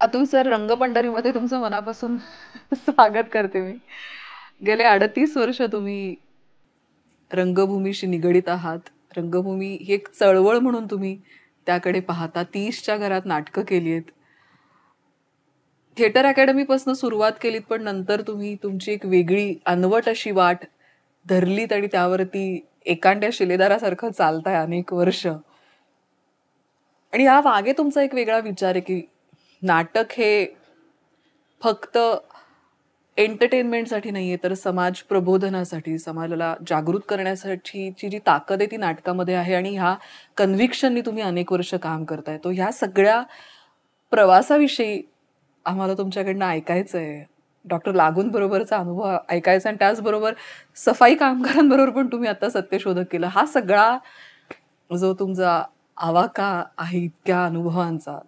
Atul sir, रंगपंढरीमध्ये तुमचं मनापासून स्वागत करते मी. गेले 38 वर्ष तुम्ही रंगभूमीशी निगडीत आहात. रंगभूमी ही एक चळवळ म्हणून तुम्ही त्याकडे पाहता. 30च्या घरात नाटकं केली आहेत. थिएटर अकॅडमीपासून सुरुवात केलीत, पण नंतर तुम्ही तुमची एक वेगळी अनवट अशी वाट धरलीत आणि त्यावरती एकांड्या शिलेदारासारखं चालताय अनेक वर्ष. आणि या मागे तुमचा एक वेगळा विचार आहे की नाटक हे फक्त एंटरटेनमेंटसाठी नाहीये, तर समाज प्रबोधनासाठी, समाजाला जागृत करण्यासाठीची जी ताकद आहे ती नाटकामध्ये आहे. आणि ह्या कन्व्हिक्शननी तुम्ही अनेक वर्ष काम करताय. तो ह्या सगळ्या प्रवासाविषयी आम्हाला तुमच्याकडनं ऐकायचं आहे. डॉक्टर लागून बरोबरचा अनुभव ऐकायचा आणि त्याचबरोबर सफाई कामगारांबरोबर पण तुम्ही आता सत्यशोधक केलं. हा सगळा जो तुमचा आवाका आहे इतक्या अनुभवांचा,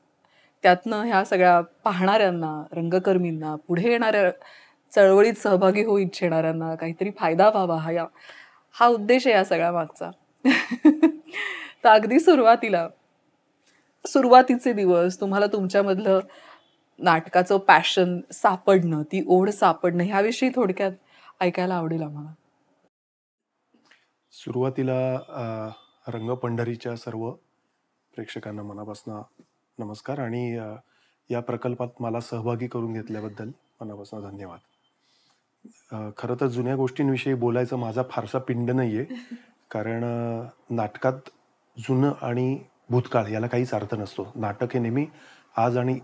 त्यातनं ह्या सगळ्या पाहणाऱ्यांना, रंगकर्मींना, पुढे येणाऱ्या चळवळीत सहभागी होऊ इच्छिणाऱ्यांना काहीतरी फायदा व्हावा, हा उद्देश आहे या सगळ्या मागचा. तर अगदी सुरुवातीचे दिवस, तुम्हाला तुमच्यामधलं नाटकाचं पॅशन सापडणं, ती ओढ सापडणं, ह्याविषयी थोडक्यात ऐकायला आवडेल आम्हाला. सुरुवातीला रंगपंढरीच्या सर्व प्रेक्षकांना मनापासून नमस्कार आणि या प्रकल्पात मला सहभागी करून घेतल्याबद्दल मनापासून धन्यवाद. खरं तर जुन्या गोष्टींविषयी बोलायचं माझा फारसा पिंड नाही आहे, कारण नाटकात जुनं आणि भूतकाळ याला काहीच अर्थ नसतो. नाटक हे नेहमी आज आणि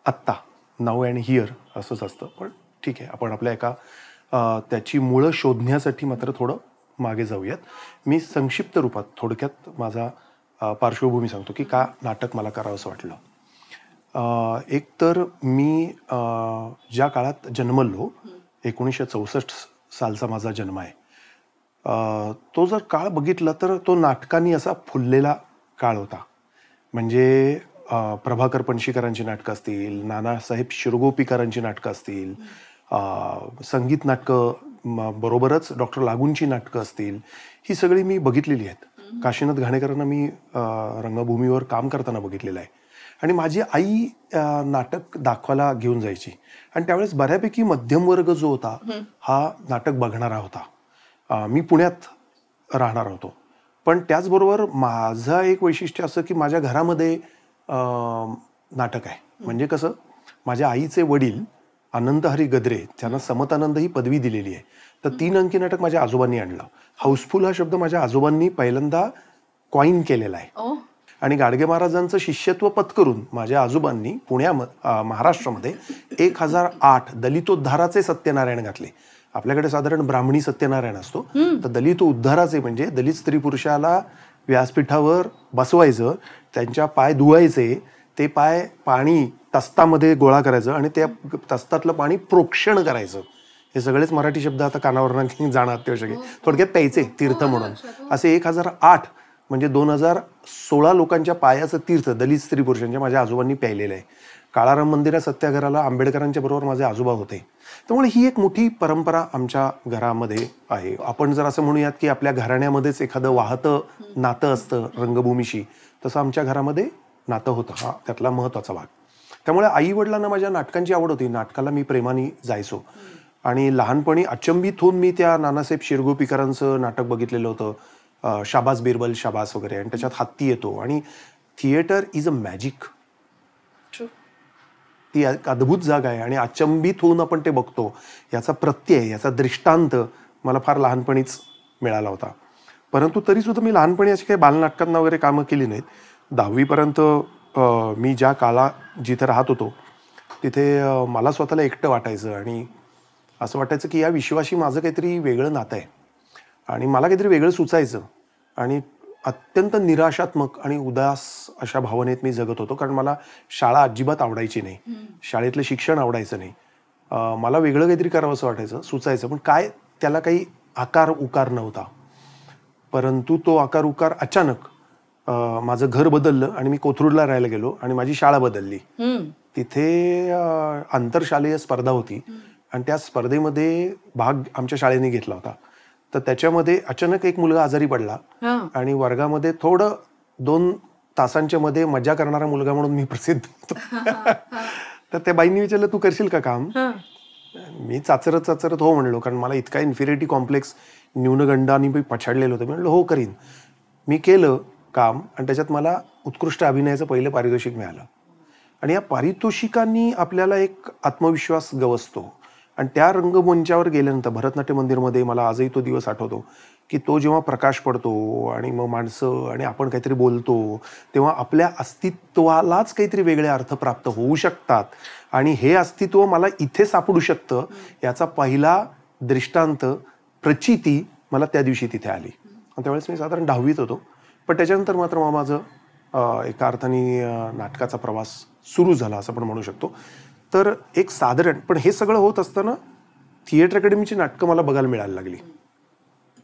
आत्ता, नाऊ अँड हिअर असंच असतं. पण ठीक आहे, आपण आपल्या त्याची मुळं शोधण्यासाठी मात्र थोडं मागे जाऊयात. मी संक्षिप्त रूपात थोडक्यात माझा पार्श्वभूमी सांगतो की का नाटक मला करावं असं वाटलं. एक तर मी ज्या काळात जन्मलो, 1964 सालचा माझा जन्म आहे, तो जर काळ बघितला तर तो नाटकांनी असा फुललेला काळ होता. म्हणजे प्रभाकर पणशीकरांची नाटकं असतील, नानासाहेब शिरगोपीकरांची नाटकं असतील, संगीत नाटकं बरोबरच डॉक्टर लागूंची नाटकं असतील, ही सगळी मी बघितलेली आहेत. काशीनाथ घाणेकरांना मी रंगभूमीवर काम करताना बघितलेलं आहे. आणि माझी आई नाटक दाखवायला घेऊन जायची. आणि त्यावेळेस बऱ्यापैकी मध्यमवर्ग जो होता हा नाटक बघणारा होता. मी पुण्यात राहणार होतो. पण त्याचबरोबर माझं एक वैशिष्ट्य असं की माझ्या घरामध्ये नाटक आहे. म्हणजे कसं, माझ्या आईचे वडील अनंत हरी गद्रे, त्यांना समतानंद ही पदवी दिलेली आहे. तर 3 अंकी नाटक माझ्या आजोबांनी आणलं. हाऊसफुल हा शब्द माझ्या आजोबांनी पहिल्यांदा कॉइन केलेला आहे. आणि गाडगे महाराजांचं शिष्यत्व पत्करून माझ्या आजोबांनी महाराष्ट्रामध्ये 1008 दलितोद्धाराचे सत्यनारायण घातले. आपल्याकडे साधारण ब्राह्मणी सत्यनारायण असतो, तर दलित उद्धाराचे म्हणजे दलित स्त्री पुरुषाला व्यासपीठावर बसवायचं, त्यांच्या पाय धुवायचे, ते पाय पाणी तस्तामध्ये गोळा करायचं आणि त्या तस्तातलं पाणी प्रोक्षण करायचं. हे सगळेच मराठी शब्द आता कानावर जाणं अत्यावश्यक आहे. थोडक्यात प्यायचे तीर्थ म्हणून. असे 1008 म्हणजे 2016 लोकांच्या पायाचं तीर्थ दलित स्त्री पुरुषांच्या माझ्या आजोबांनी प्यायलेलं आहे. काळाराम मंदिरा सत्याग्रहाला आंबेडकरांच्या बरोबर माझे आजोबा होते. त्यामुळे ही एक मोठी परंपरा आमच्या घरामध्ये आहे. आपण जर असं म्हणूयात की आपल्या घराण्यामध्येच एखादं वाहतं नातं असतं रंगभूमीशी, तसं आमच्या घरामध्ये नातं होतं. हा त्यातला महत्त्वाचा भाग. त्यामुळे आई वडिलांना माझ्या नाटकांची आवड होती. नाटकाला मी प्रेमाने जायचो. आणि लहानपणी अचंबित होऊन मी त्या नानासाहेब शिरगोपीकरांचं नाटक बघितलेलं होतं, शाबास बिरबल शाबास वगैरे. आणि त्याच्यात हत्ती येतो आणि थिएटर इज अ मॅजिक. ती एक अद्भुत जागा आहे आणि अचंबित होऊन आपण ते बघतो. याचा प्रत्यय, याचा दृष्टांत मला फार लहानपणीच मिळाला होता. परंतु तरीसुद्धा मी लहानपणी अशी काही बालनाटकांना वगैरे कामं केली नाहीत. 10वीपर्यंत मी ज्या जिथे राहत होतो तिथे मला स्वतःला एकटं वाटायचं आणि असं वाटायचं की या विश्वाशी माझं काहीतरी वेगळं नातं आहे आणि मला काहीतरी वेगळं सुचायचं. आणि अत्यंत निराशात्मक आणि उदास अशा भावनेत मी जगत होतो, कारण मला शाळा अजिबात आवडायची नाही, शाळेतलं शिक्षण आवडायचं नाही. मला वेगळं काहीतरी करावं असं वाटायचं, सुचायचं, पण काय त्याला काही आकार उकार नव्हता. परंतु तो आकार उकार अचानक माझं घर बदललं आणि मी कोथरूडला राहायला गेलो आणि माझी शाळा बदलली. तिथे आंतरशालेय स्पर्धा होती आणि त्या स्पर्धेमध्ये भाग आमच्या शाळेने घेतला होता. तर त्याच्यामध्ये अचानक एक मुलगा आजारी पडला आणि वर्गामध्ये थोडं 2 तासांच्या मध्ये मजा करणारा मुलगा म्हणून मी प्रसिद्ध होतो. तर त्या बाईंनी विचारलं, तू करशील का काम? मी चाचरत हो म्हणलो, कारण मला इतका इन्फिरिटी कॉम्प्लेक्स न्यूनगंडाने मी पछाडलेलं होतं. मी म्हणलं हो करीन. मी केलं काम आणि त्याच्यात मला उत्कृष्ट अभिनयाचं पहिलं पारितोषिक मिळालं. आणि या पारितोषिकांनी आपल्याला एक आत्मविश्वास गवसतो. आणि त्या रंगमंचावर गेल्यानंतर भरतनाट्य मंदिरमध्ये मला आजही तो दिवस आठवतो की तो जेव्हा प्रकाश पडतो आणि मग माणसं आणि आपण काहीतरी बोलतो, तेव्हा आपल्या अस्तित्वालाच काहीतरी वेगळे अर्थ प्राप्त होऊ शकतात. आणि हे अस्तित्व मला इथे सापडू शकतं याचा पहिला दृष्टांत, प्रचिती मला त्या दिवशी तिथे आली. आणि त्यावेळेस मी साधारण 10वीत होतो. पण त्याच्यानंतर मात्र माझं एका अर्थाने नाटकाचा प्रवास सुरू झाला असं पण म्हणू शकतो. तर एक साधारण, पण हे सगळं होत असताना थिएटर अकॅडमीची नाटकं मला बघायला मिळायला लागली.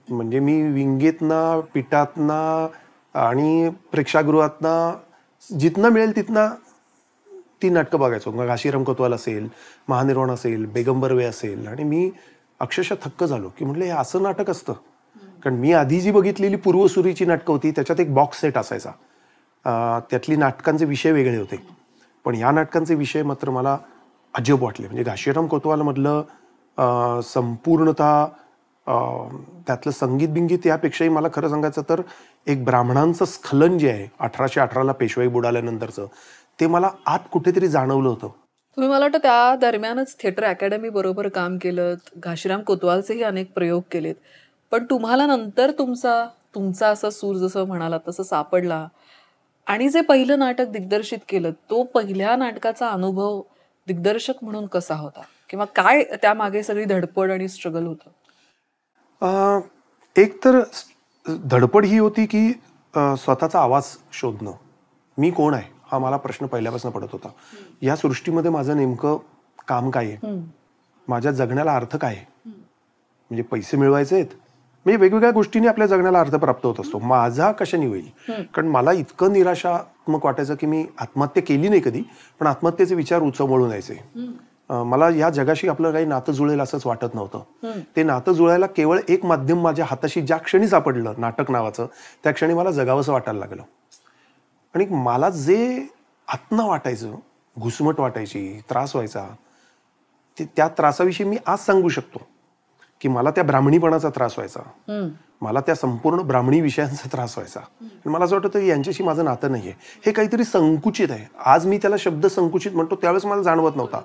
म्हणजे मी विंगेतनं, पिठातनं आणि प्रेक्षागृहातनं जिथनं मिळेल तिथनं ती नाटकं बघायचो. मग घाशीराम कोतवाल असेल, महानिर्वाण असेल, बेगम बर्वे असेल. आणि मी अक्षरशः थक्क झालो की म्हटलं हे असं नाटक असतं. कारण मी आधी जी बघितलेली पूर्वसुरीची नाटकं होती त्याच्यात एक बॉक्स सेट असायचा. त्यातली नाटकांचे विषय वेगळे होते. पण या नाटकांचे विषय मात्र मला अजब वाटले. म्हणजे घाशीराम कोतवालमधलं संपूर्णतः त्यातलं संगीत बिंगीत यापेक्षाही मला खरं सांगायचं तर एक ब्राह्मणांचं स्खलन जे आहे 1818ला पेशवाई बुडाल्यानंतरचं, ते मला आत कुठेतरी जाणवलं होतं. तुम्ही मला वाटतं त्या दरम्यानच थिएटर अकॅडमी बरोबर काम केलं, घाशीराम कोतवालचेही अनेक प्रयोग केलेत. पण तुम्हाला नंतर तुमचा असा सूर जसं म्हणाला तसं सापडला आणि जे पहिलं नाटक दिग्दर्शित केलं, तो पहिल्या नाटकाचा अनुभव दिग्दर्शक म्हणून कसा होता, किंवा काय त्यामागे सगळी धडपड आणि स्ट्रगल होतं? एक तर धडपड ही होती की स्वतःचा आवाज शोधणं. मी कोण आहे हा मला प्रश्न पहिल्यापासून पडत होता. या सृष्टीमध्ये माझं नेमकं काम काय आहे, माझ्या जगण्याला अर्थ काय आहे. म्हणजे पैसे मिळवायचे आहेत, म्हणजे वेगवेगळ्या गोष्टींनी आपल्या जगण्याला अर्थ प्राप्त होत असतो. माझा कशाने होईल? कारण मला इतकं निराशात्मक वाटायचं की मी आत्महत्या केली नाही कधी, पण आत्महत्येचे विचार उचमळून यायचे. मला या जगाशी आपलं काही नातं जुळेल असंच वाटत नव्हतं. ते नातं जुळायला केवळ एक माध्यम माझ्या हाताशी ज्या क्षणी सापडलं, नाटक नावाचं, त्या क्षणी मला जगावंसं वाटायला लागलं. आणि मला जे आत्म वाटायचं, घुसमट वाटायची, त्रास व्हायचा, त्या त्रासाविषयी मी आज सांगू शकतो की मला त्या ब्राह्मणीपणाचा त्रास व्हायचा, मला त्या संपूर्ण ब्राह्मणी विषयांचा त्रास व्हायचा. आणि मला असं वाटतं यांच्याशी माझं नातं नाहीये, हे काहीतरी संकुचित आहे. आज मी त्याला शब्द संकुचित म्हणतो, त्यावेळेस मला जाणवत नव्हता.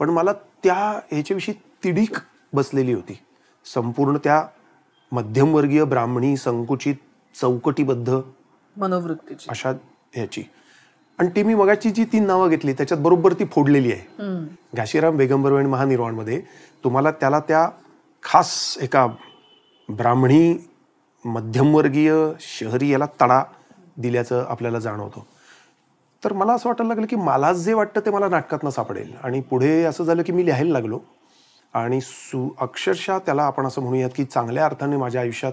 पण मला त्या ह्याच्याविषयी तिडीक बसलेली होती, संपूर्ण त्या मध्यमवर्गीय ब्राह्मणी संकुचित चौकटीबद्ध मनोवृत्तीची अशा ह्याची. आणि ती मी मगाची जी 3 नावं घेतली त्याच्यात बरोबर ती फोडलेली आहे. घाशीराम, बेगम बर्वे आणि महानिर्वाणमध्ये तुम्हाला त्याला त्या खास एका ब्राह्मणी मध्यमवर्गीय शहरी याला तडा दिल्याचं आपल्याला जाणवतं. तर मला असं वाटायला लागलं की मला जे वाटतं ते मला नाटकातनं सापडेल. आणि पुढे असं झालं की मी लिहायला लागलो आणि अक्षरशः त्याला आपण असं म्हणूयात की चांगल्या अर्थाने माझ्या आयुष्यात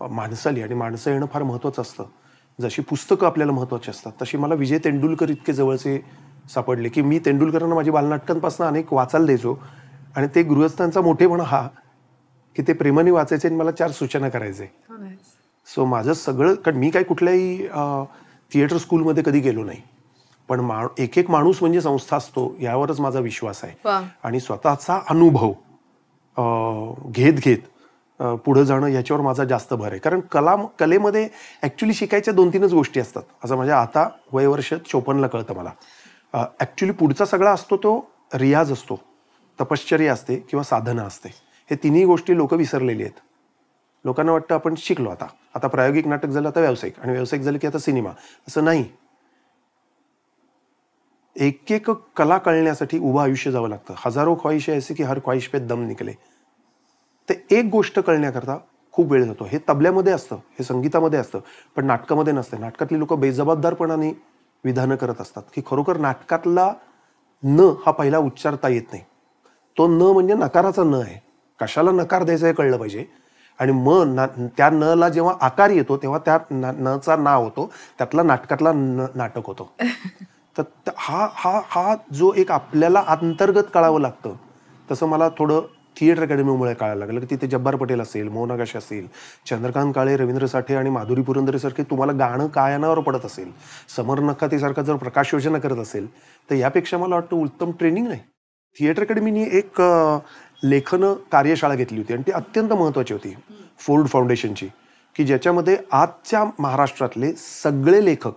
माणसं आली. आणि माणसं येणं फार महत्त्वाचं असतं. जशी पुस्तकं आपल्याला महत्त्वाची असतात तशी मला विजय तेंडुलकर इतके जवळचे सापडले की मी तेंडुलकरांना माझी बालनाटकांपासून अनेक वाचायला द्यायचो. आणि ते गृहस्थांचा मोठेपणा हा की ते प्रेमाने वाचायचे आणि मला 4 सूचना करायचे. सो माझं सगळं, कारण मी काही कुठल्याही थिएटर स्कूलमध्ये कधी गेलो नाही, पण एक माणूस म्हणजे संस्था असतो यावरच माझा विश्वास आहे. आणि स्वतःचा अनुभव घेत पुढे जाणं याच्यावर माझा जास्त भर आहे. कारण कलेमध्ये ऍक्च्युली शिकायच्या 2-3च गोष्टी असतात असं माझ्या आता वयवर्ष 54ला कळतं मला. ऍक्च्युली पुढचा सगळा असतो तो रियाज असतो, तपश्चर्या असते किंवा साधना असते. हे तिन्ही गोष्टी लोक विसरलेली आहेत. लोकांना वाटतं आपण शिकलो, आता प्रायोगिक नाटक झालं, आता व्यावसायिक, आणि व्यावसायिक झालं की आता सिनेमा. असं नाही. एक कला कळण्यासाठी उभं आयुष्य जावं लागतं. हजारो ख्वाहिशे ऐसे की हर ख्वाहिश पे दम निकले. ते एक गोष्ट कळण्याकरता खूप वेळ जातो. हे तबल्यामध्ये असतं, हे संगीतामध्ये असतं, पण नाटकामध्ये नसतं. नाटकातली लोक बेजबाबदारपणाने विधानं करत असतात की खरोखर नाटकातला न हा पहिला उच्चारता येत नाही. तो न म्हणजे नकाराचा न आहे. कशाला नकार द्यायचा हे कळलं पाहिजे. आणि त्या न ला जेव्हा आकार येतो तेव्हा त्या नचा ना होतो, त्यातला नाटकातला नाटक होतो. तर हा जो एक आपल्याला अंतर्गत कळावं लागतं, तसं मला थोडं थिएटर अकॅडमीमुळे कळायला लागलं की तिथे जब्बार पटेल असेल, मोहन आगाशे असेल, चंद्रकांत काळे, रवींद्र साठे आणि माधुरी पुरंदरेसारखे तुम्हाला गाणं कानावर पडत असेल, समर नखातीसारखा जर प्रकाश योजना करत असेल, तर यापेक्षा मला वाटतं उत्तम ट्रेनिंग नाही. थिएटर अकॅडमीने एक लेखन कार्यशाळा घेतली होती आणि ती अत्यंत महत्त्वाची होती, फोर्ड फाउंडेशनची, की ज्याच्यामध्ये आजच्या महाराष्ट्रातले सगळे लेखक,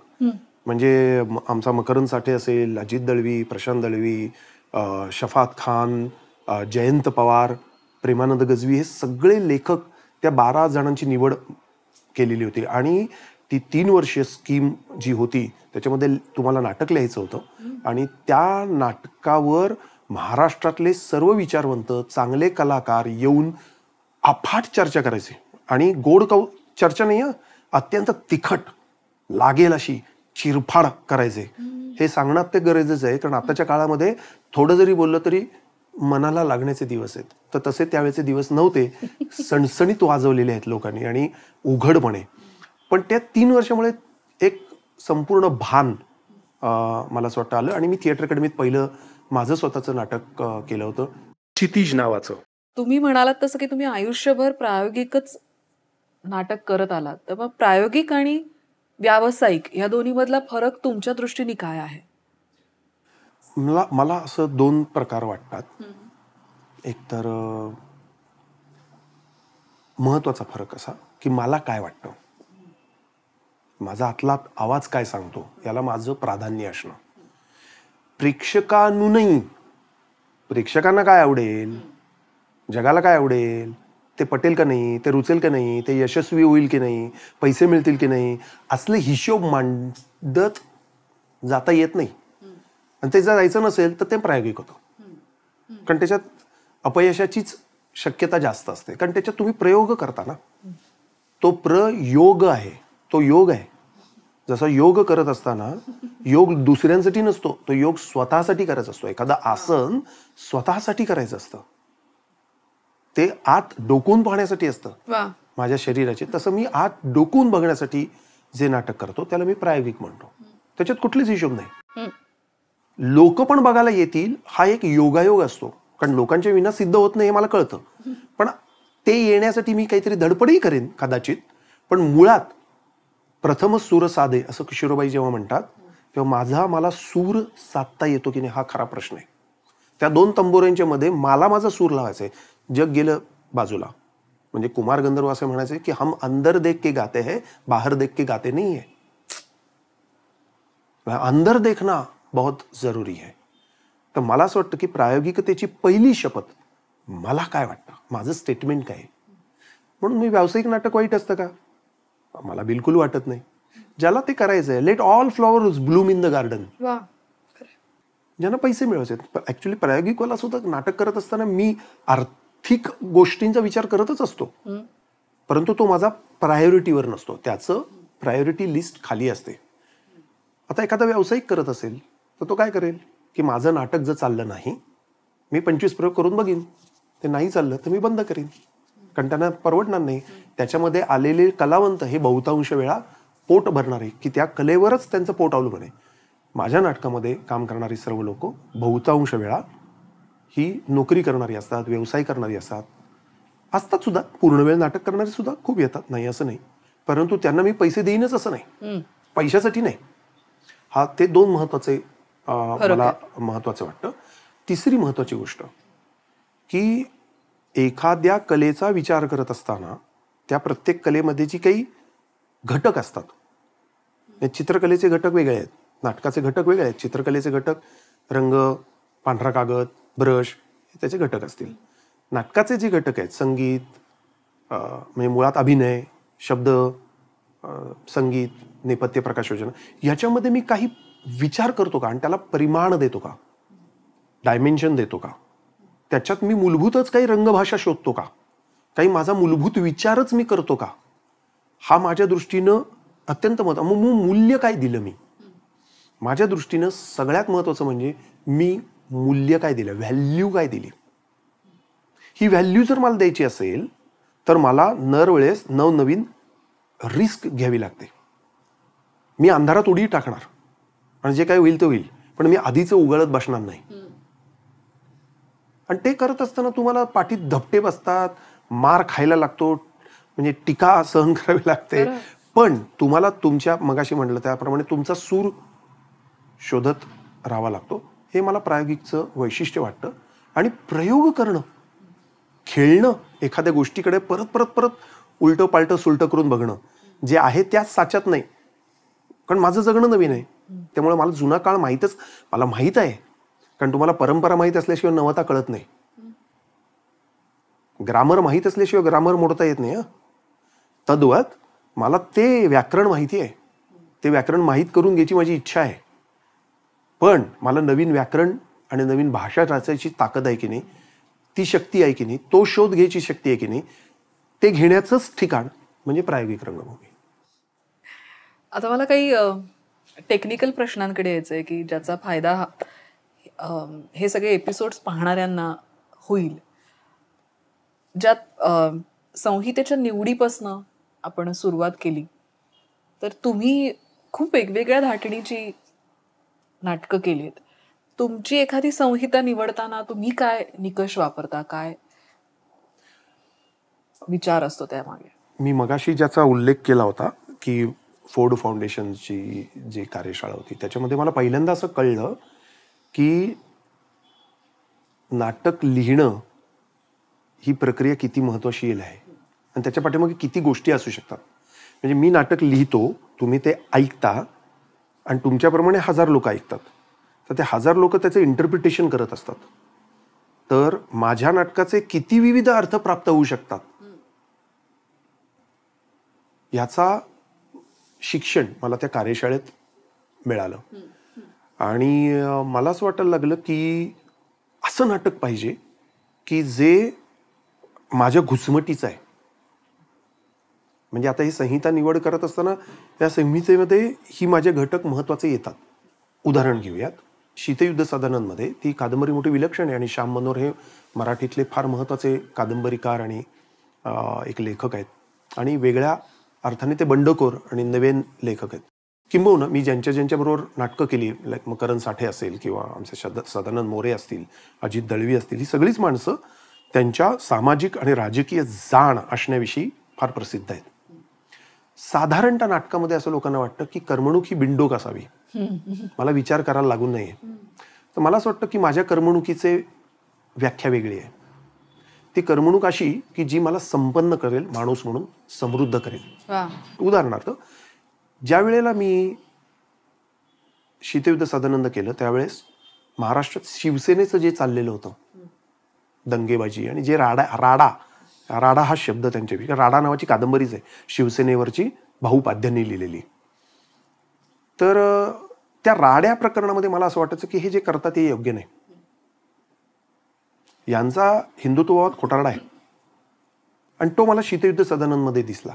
म्हणजे आमचा मकरंद साठे असेल, अजित दळवी, प्रशांत दळवी, शफात खान, जयंत पवार, प्रेमानंद गजवी, हे सगळे लेखक, त्या 12 जणांची निवड केलेली होती. आणि ती 3 वर्षीय स्कीम जी होती त्याच्यामध्ये तुम्हाला नाटक लिहायचं होतं आणि त्या नाटकावर महाराष्ट्रातले सर्व विचारवंत, चांगले कलाकार येऊन अफाट चर्चा करायचे. आणि गोड चर्चा नाही, अत्यंत तिखट लागेल अशी चिरफाड करायचे. हे सांगणं ते गरजेचं आहे, कारण आताच्या काळामध्ये थोडं जरी बोललं तरी मनाला लागण्याचे दिवस आहेत. तर तसे त्यावेळेचे दिवस नव्हते. सणसणीत वाजवलेले आहेत लोकांनी आणि उघडपणे. पण त्या 3 वर्षामुळे एक संपूर्ण भान मला असं वाटतं आलं आणि मी थिएटर अकॅडमीत पहिलं माझं स्वतःचं नाटक केलं होतं, क्षितिज नावाचं. तुम्ही म्हणालात तसं की तुम्ही आयुष्यभर प्रायोगिकच नाटक करत आलात, तर मग प्रायोगिक आणि व्यावसायिक या दोन्हीमधला फरक तुमच्या दृष्टीने काय आहे? मला असं 2 प्रकार वाटतात. एक तर महत्वाचा फरक असा की मला काय वाटतं, माझा आतला आवाज काय सांगतो, याला माझं प्राधान्य असणं. प्रेक्षकांना काय आवडेल, जगाला काय आवडेल, ते पटेल का नाही, ते रुचेल का नाही, ते यशस्वी होईल की नाही, पैसे मिळतील की नाही, असले हिशोब मांडत जाता येत नाही. आणि ते जर जायचं नसेल तर ते प्रायोगिक होतं, कारण त्याच्यात अपयशाचीच शक्यता जास्त असते. कारण त्याच्यात तुम्ही प्रयोग करता ना, तो प्रयोग आहे, तो योग आहे. जसा योग करत असताना योग दुसऱ्यांसाठी नसतो, तो योग स्वतःसाठी करायचा असतो. एखादा आसन स्वतःसाठी करायचं असतं, ते आत डोकून पाहण्यासाठी असतं माझ्या शरीराचे. तसं मी आत डोकून बघण्यासाठी जे नाटक करतो त्याला मी प्रायोगिक म्हणतो. त्याच्यात कुठलीच हिशोब नाही. लोक पण बघायला येतील हा एक योगायोग असतो, कारण लोकांच्या विना सिद्ध होत नाही हे मला कळतं. पण ते येण्यासाठी मी काहीतरी धडपडही करेन कदाचित. पण मुळात प्रथमच सूर साधे असं किशोरबाई जेव्हा म्हणतात, तेव्हा मला सूर साधता येतो की नाही हा खरा प्रश्न आहे. त्या 2 तंबोऱ्यांच्या मध्ये मला माझा सूर लावायचा आहे. जग गेलं बाजूला. म्हणजे कुमार गंधर्व असे म्हणायचे की हम अंदर देख के गाते हैं, बाहर देख के गाते नहीं है. अंदर देखना बहुत जरुरी है. तर मला असं वाटतं की प्रायोगिकतेची पहिली शपथ मला काय वाटतं, माझं स्टेटमेंट काय. म्हणून मी व्यावसायिक नाटक वाईट असतं का, मला बिलकुल वाटत नाही. ज्याला ते करायचंय, let all flowers Bloom in the garden. ज्यांना पैसे मिळवायचे. ऍक्च्युली प्रायोगिकवाला सुद्धा नाटक करत असताना मी आर्थिक गोष्टींचा विचार करतच असतो, परंतु तो माझा प्रायोरिटीवर नसतो. त्याचं प्रायोरिटी लिस्ट खाली असते. आता एखादा व्यावसायिक करत असेल तर तो काय करेल की माझं नाटक जर चाललं नाही, मी 25 प्रयोग करून बघीन, ते नाही चाललं तर मी बंद करीन, कारण त्यांना परवडणार नाही. त्याच्यामध्ये आलेले कलावंत हे बहुतांश वेळा पोट भरणारे, की त्या कलेवरच त्यांचं पोट अवलंबून आहे. माझ्या नाटकामध्ये काम करणारी सर्व लोक बहुतांश वेळा ही नोकरी करणारी असतात, व्यवसाय करणारी असतात सुद्धा. पूर्णवेळ नाटक करणारे सुद्धा खूप येतात, नाही असं नाही. परंतु त्यांना मी पैसे देईनच असं नाही, पैशासाठी नाही. हा ते 2 महत्वाचे मला महत्वाचं वाटतं. तिसरी महत्वाची गोष्ट की एखाद्या कलेचा विचार करत असताना त्या प्रत्येक कलेमध्ये जी काही घटक असतात, चित्रकलेचे घटक वेगळे आहेत, नाटकाचे घटक वेगळे आहेत. चित्रकलेचे घटक रंग, पांढरा कागद, ब्रश हे त्याचे घटक असतील. नाटकाचे जे घटक आहेत, संगीत, म्हणजे मुळात अभिनय, शब्द, संगीत, नेपथ्य, प्रकाश योजना, याच्यामध्ये मी काही विचार करतो का आणि त्याला परिमाण देतो का, डायमेन्शन देतो का, त्याच्यात मी मूलभूतच काही रंगभाषा शोधतो का, काही माझा मूलभूत विचारच मी करतो का, हा माझ्या दृष्टीनं अत्यंत महत्त्वाचं. मग मूल्य काय दिलं मी, माझ्या दृष्टीनं सगळ्यात महत्त्वाचं म्हणजे मी मूल्य काय दिलं, व्हॅल्यू काय दिली. ही व्हॅल्यू जर मला द्यायची असेल तर मला दरवेळेस नवनवीन रिस्क घ्यावी लागते. मी अंधारात उडी टाकणार आणि जे काय होईल ते होईल, पण मी आधीच उघडत बसणार नाही. आणि ते करत असताना तुम्हाला पाठीत धपटे बसतात, मार खायला लागतो, म्हणजे टीका सहन करावी लागते. खरं. पण तुम्हाला तुमच्या मगाशी म्हटलं त्याप्रमाणे तुमचा सूर शोधत राहावा लागतो. हे मला प्रायोगिकचं वैशिष्ट्य वाटतं. आणि प्रयोग करणं, खेळणं, एखाद्या गोष्टीकडे परत परत परत उलटं पालटं सुलटं करून बघणं, जे आहे त्याच साच्यात नाही. कारण माझं जगणं नवीन आहे, त्यामुळे मला जुना काळ मला माहीत आहे. कारण तुम्हाला परंपरा माहीत असल्याशिवाय नवता कळत नाही. ग्रामर माहीत असल्याशिवाय ग्रामर मोडता येत नाही. तद्वत मला ते व्याकरण माहिती आहे, ते व्याकरण माहीत करून घ्यायची माझी इच्छा आहे. पण मला नवीन व्याकरण आणि नवीन भाषा रचायची ताकद आहे की नाही, ती शक्ती आहे की नाही, तो शोध घ्यायची शक्ती आहे की नाही, ते घेण्याचंच ठिकाण म्हणजे प्रायोगिक रंगभूमी. आता मला काही टेक्निकल प्रश्नांकडे यायचं आहे की ज्याचा फायदा हे सगळे एपिसोड्स पाहणाऱ्यांना होईल. ज्यात संहितेच्या निवडीपासनं आपण सुरुवात केली, तर तुम्ही खूप वेगवेगळ्या धाटणीची नाटकं केली आहेत. तुमची एखादी संहिता निवडताना तुम्ही काय निकष वापरता, काय विचार असतो त्यामागे? मी मगाशी ज्याचा उल्लेख केला होता की फोर्ड फाउंडेशनची जी कार्यशाळा होती, त्याच्यामध्ये मला पहिल्यांदा असं कळलं की नाटक लिहिणं ही प्रक्रिया किती महत्त्वशील आहे आणि त्याच्या पाठीमागे किती गोष्टी असू शकतात. म्हणजे मी नाटक लिहितो, तुम्ही ते ऐकता आणि तुमच्याप्रमाणे 1000 लोक ऐकतात, तर ते 1000 लोक त्याचं इंटरप्रिटेशन करत असतात. तर माझ्या नाटकाचे किती विविध अर्थ प्राप्त होऊ शकतात याचा शिक्षण मला त्या कार्यशाळेत मिळालं. आणि मला असं वाटायला लागलं की असं नाटक पाहिजे की जे माझ्या घुसमटीचं आहे. म्हणजे आता ही संहिता निवड करत असताना या संहितेमध्ये ही माझे घटक महत्त्वाचे येतात. उदाहरण घेऊयात, शीतयुद्ध सदानंदमध्ये ती कादंबरी मोठी विलक्षण आहे आणि श्याम मनोहर हे मराठीतले फार महत्त्वाचे कादंबरीकार आणि एक लेखक आहेत. आणि वेगळ्या अर्थाने ते बंडखोर आणि नवीन लेखक आहेत. किंबहुना मी ज्यांच्याबरोबर नाटकं केली, लाईक मकरंद साठे असेल किंवा आमचे सदानंद मोरे असतील, अजित दळवी असतील, ही सगळीच माणसं त्यांच्या सामाजिक आणि राजकीय जाण असण्याविषयी फार प्रसिद्ध आहेत. साधारणतः नाटकामध्ये असं लोकांना वाटतं की करमणूक ही बिंडोक असावी, मला विचार करायला लागू नये. तर मला असं वाटतं की माझ्या करमणुकीचे व्याख्या वेगळी आहे. ती करमणूक अशी की जी मला संपन्न करेल, माणूस म्हणून समृद्ध करेल. उदाहरणार्थ, ज्या वेळेला मी शीतयुद्ध सदानंद केलं त्यावेळेस महाराष्ट्रात शिवसेनेचं जे चाललेलं होतं, दंगेबाजी आणि जे राडा हा शब्द त्यांच्या राडा नावाची कादंबरीच आहे, शिवसेनेवरची भाऊपाध्यांनी लिहिलेली. तर त्या राड्या प्रकरणामध्ये मला असं वाटायचं की हे जे करतात ते योग्य नाही. यांचा हिंदुत्ववाद खोटारडा आहे. आणि तो मला शीतयुद्ध सदानंदमध्ये दिसला.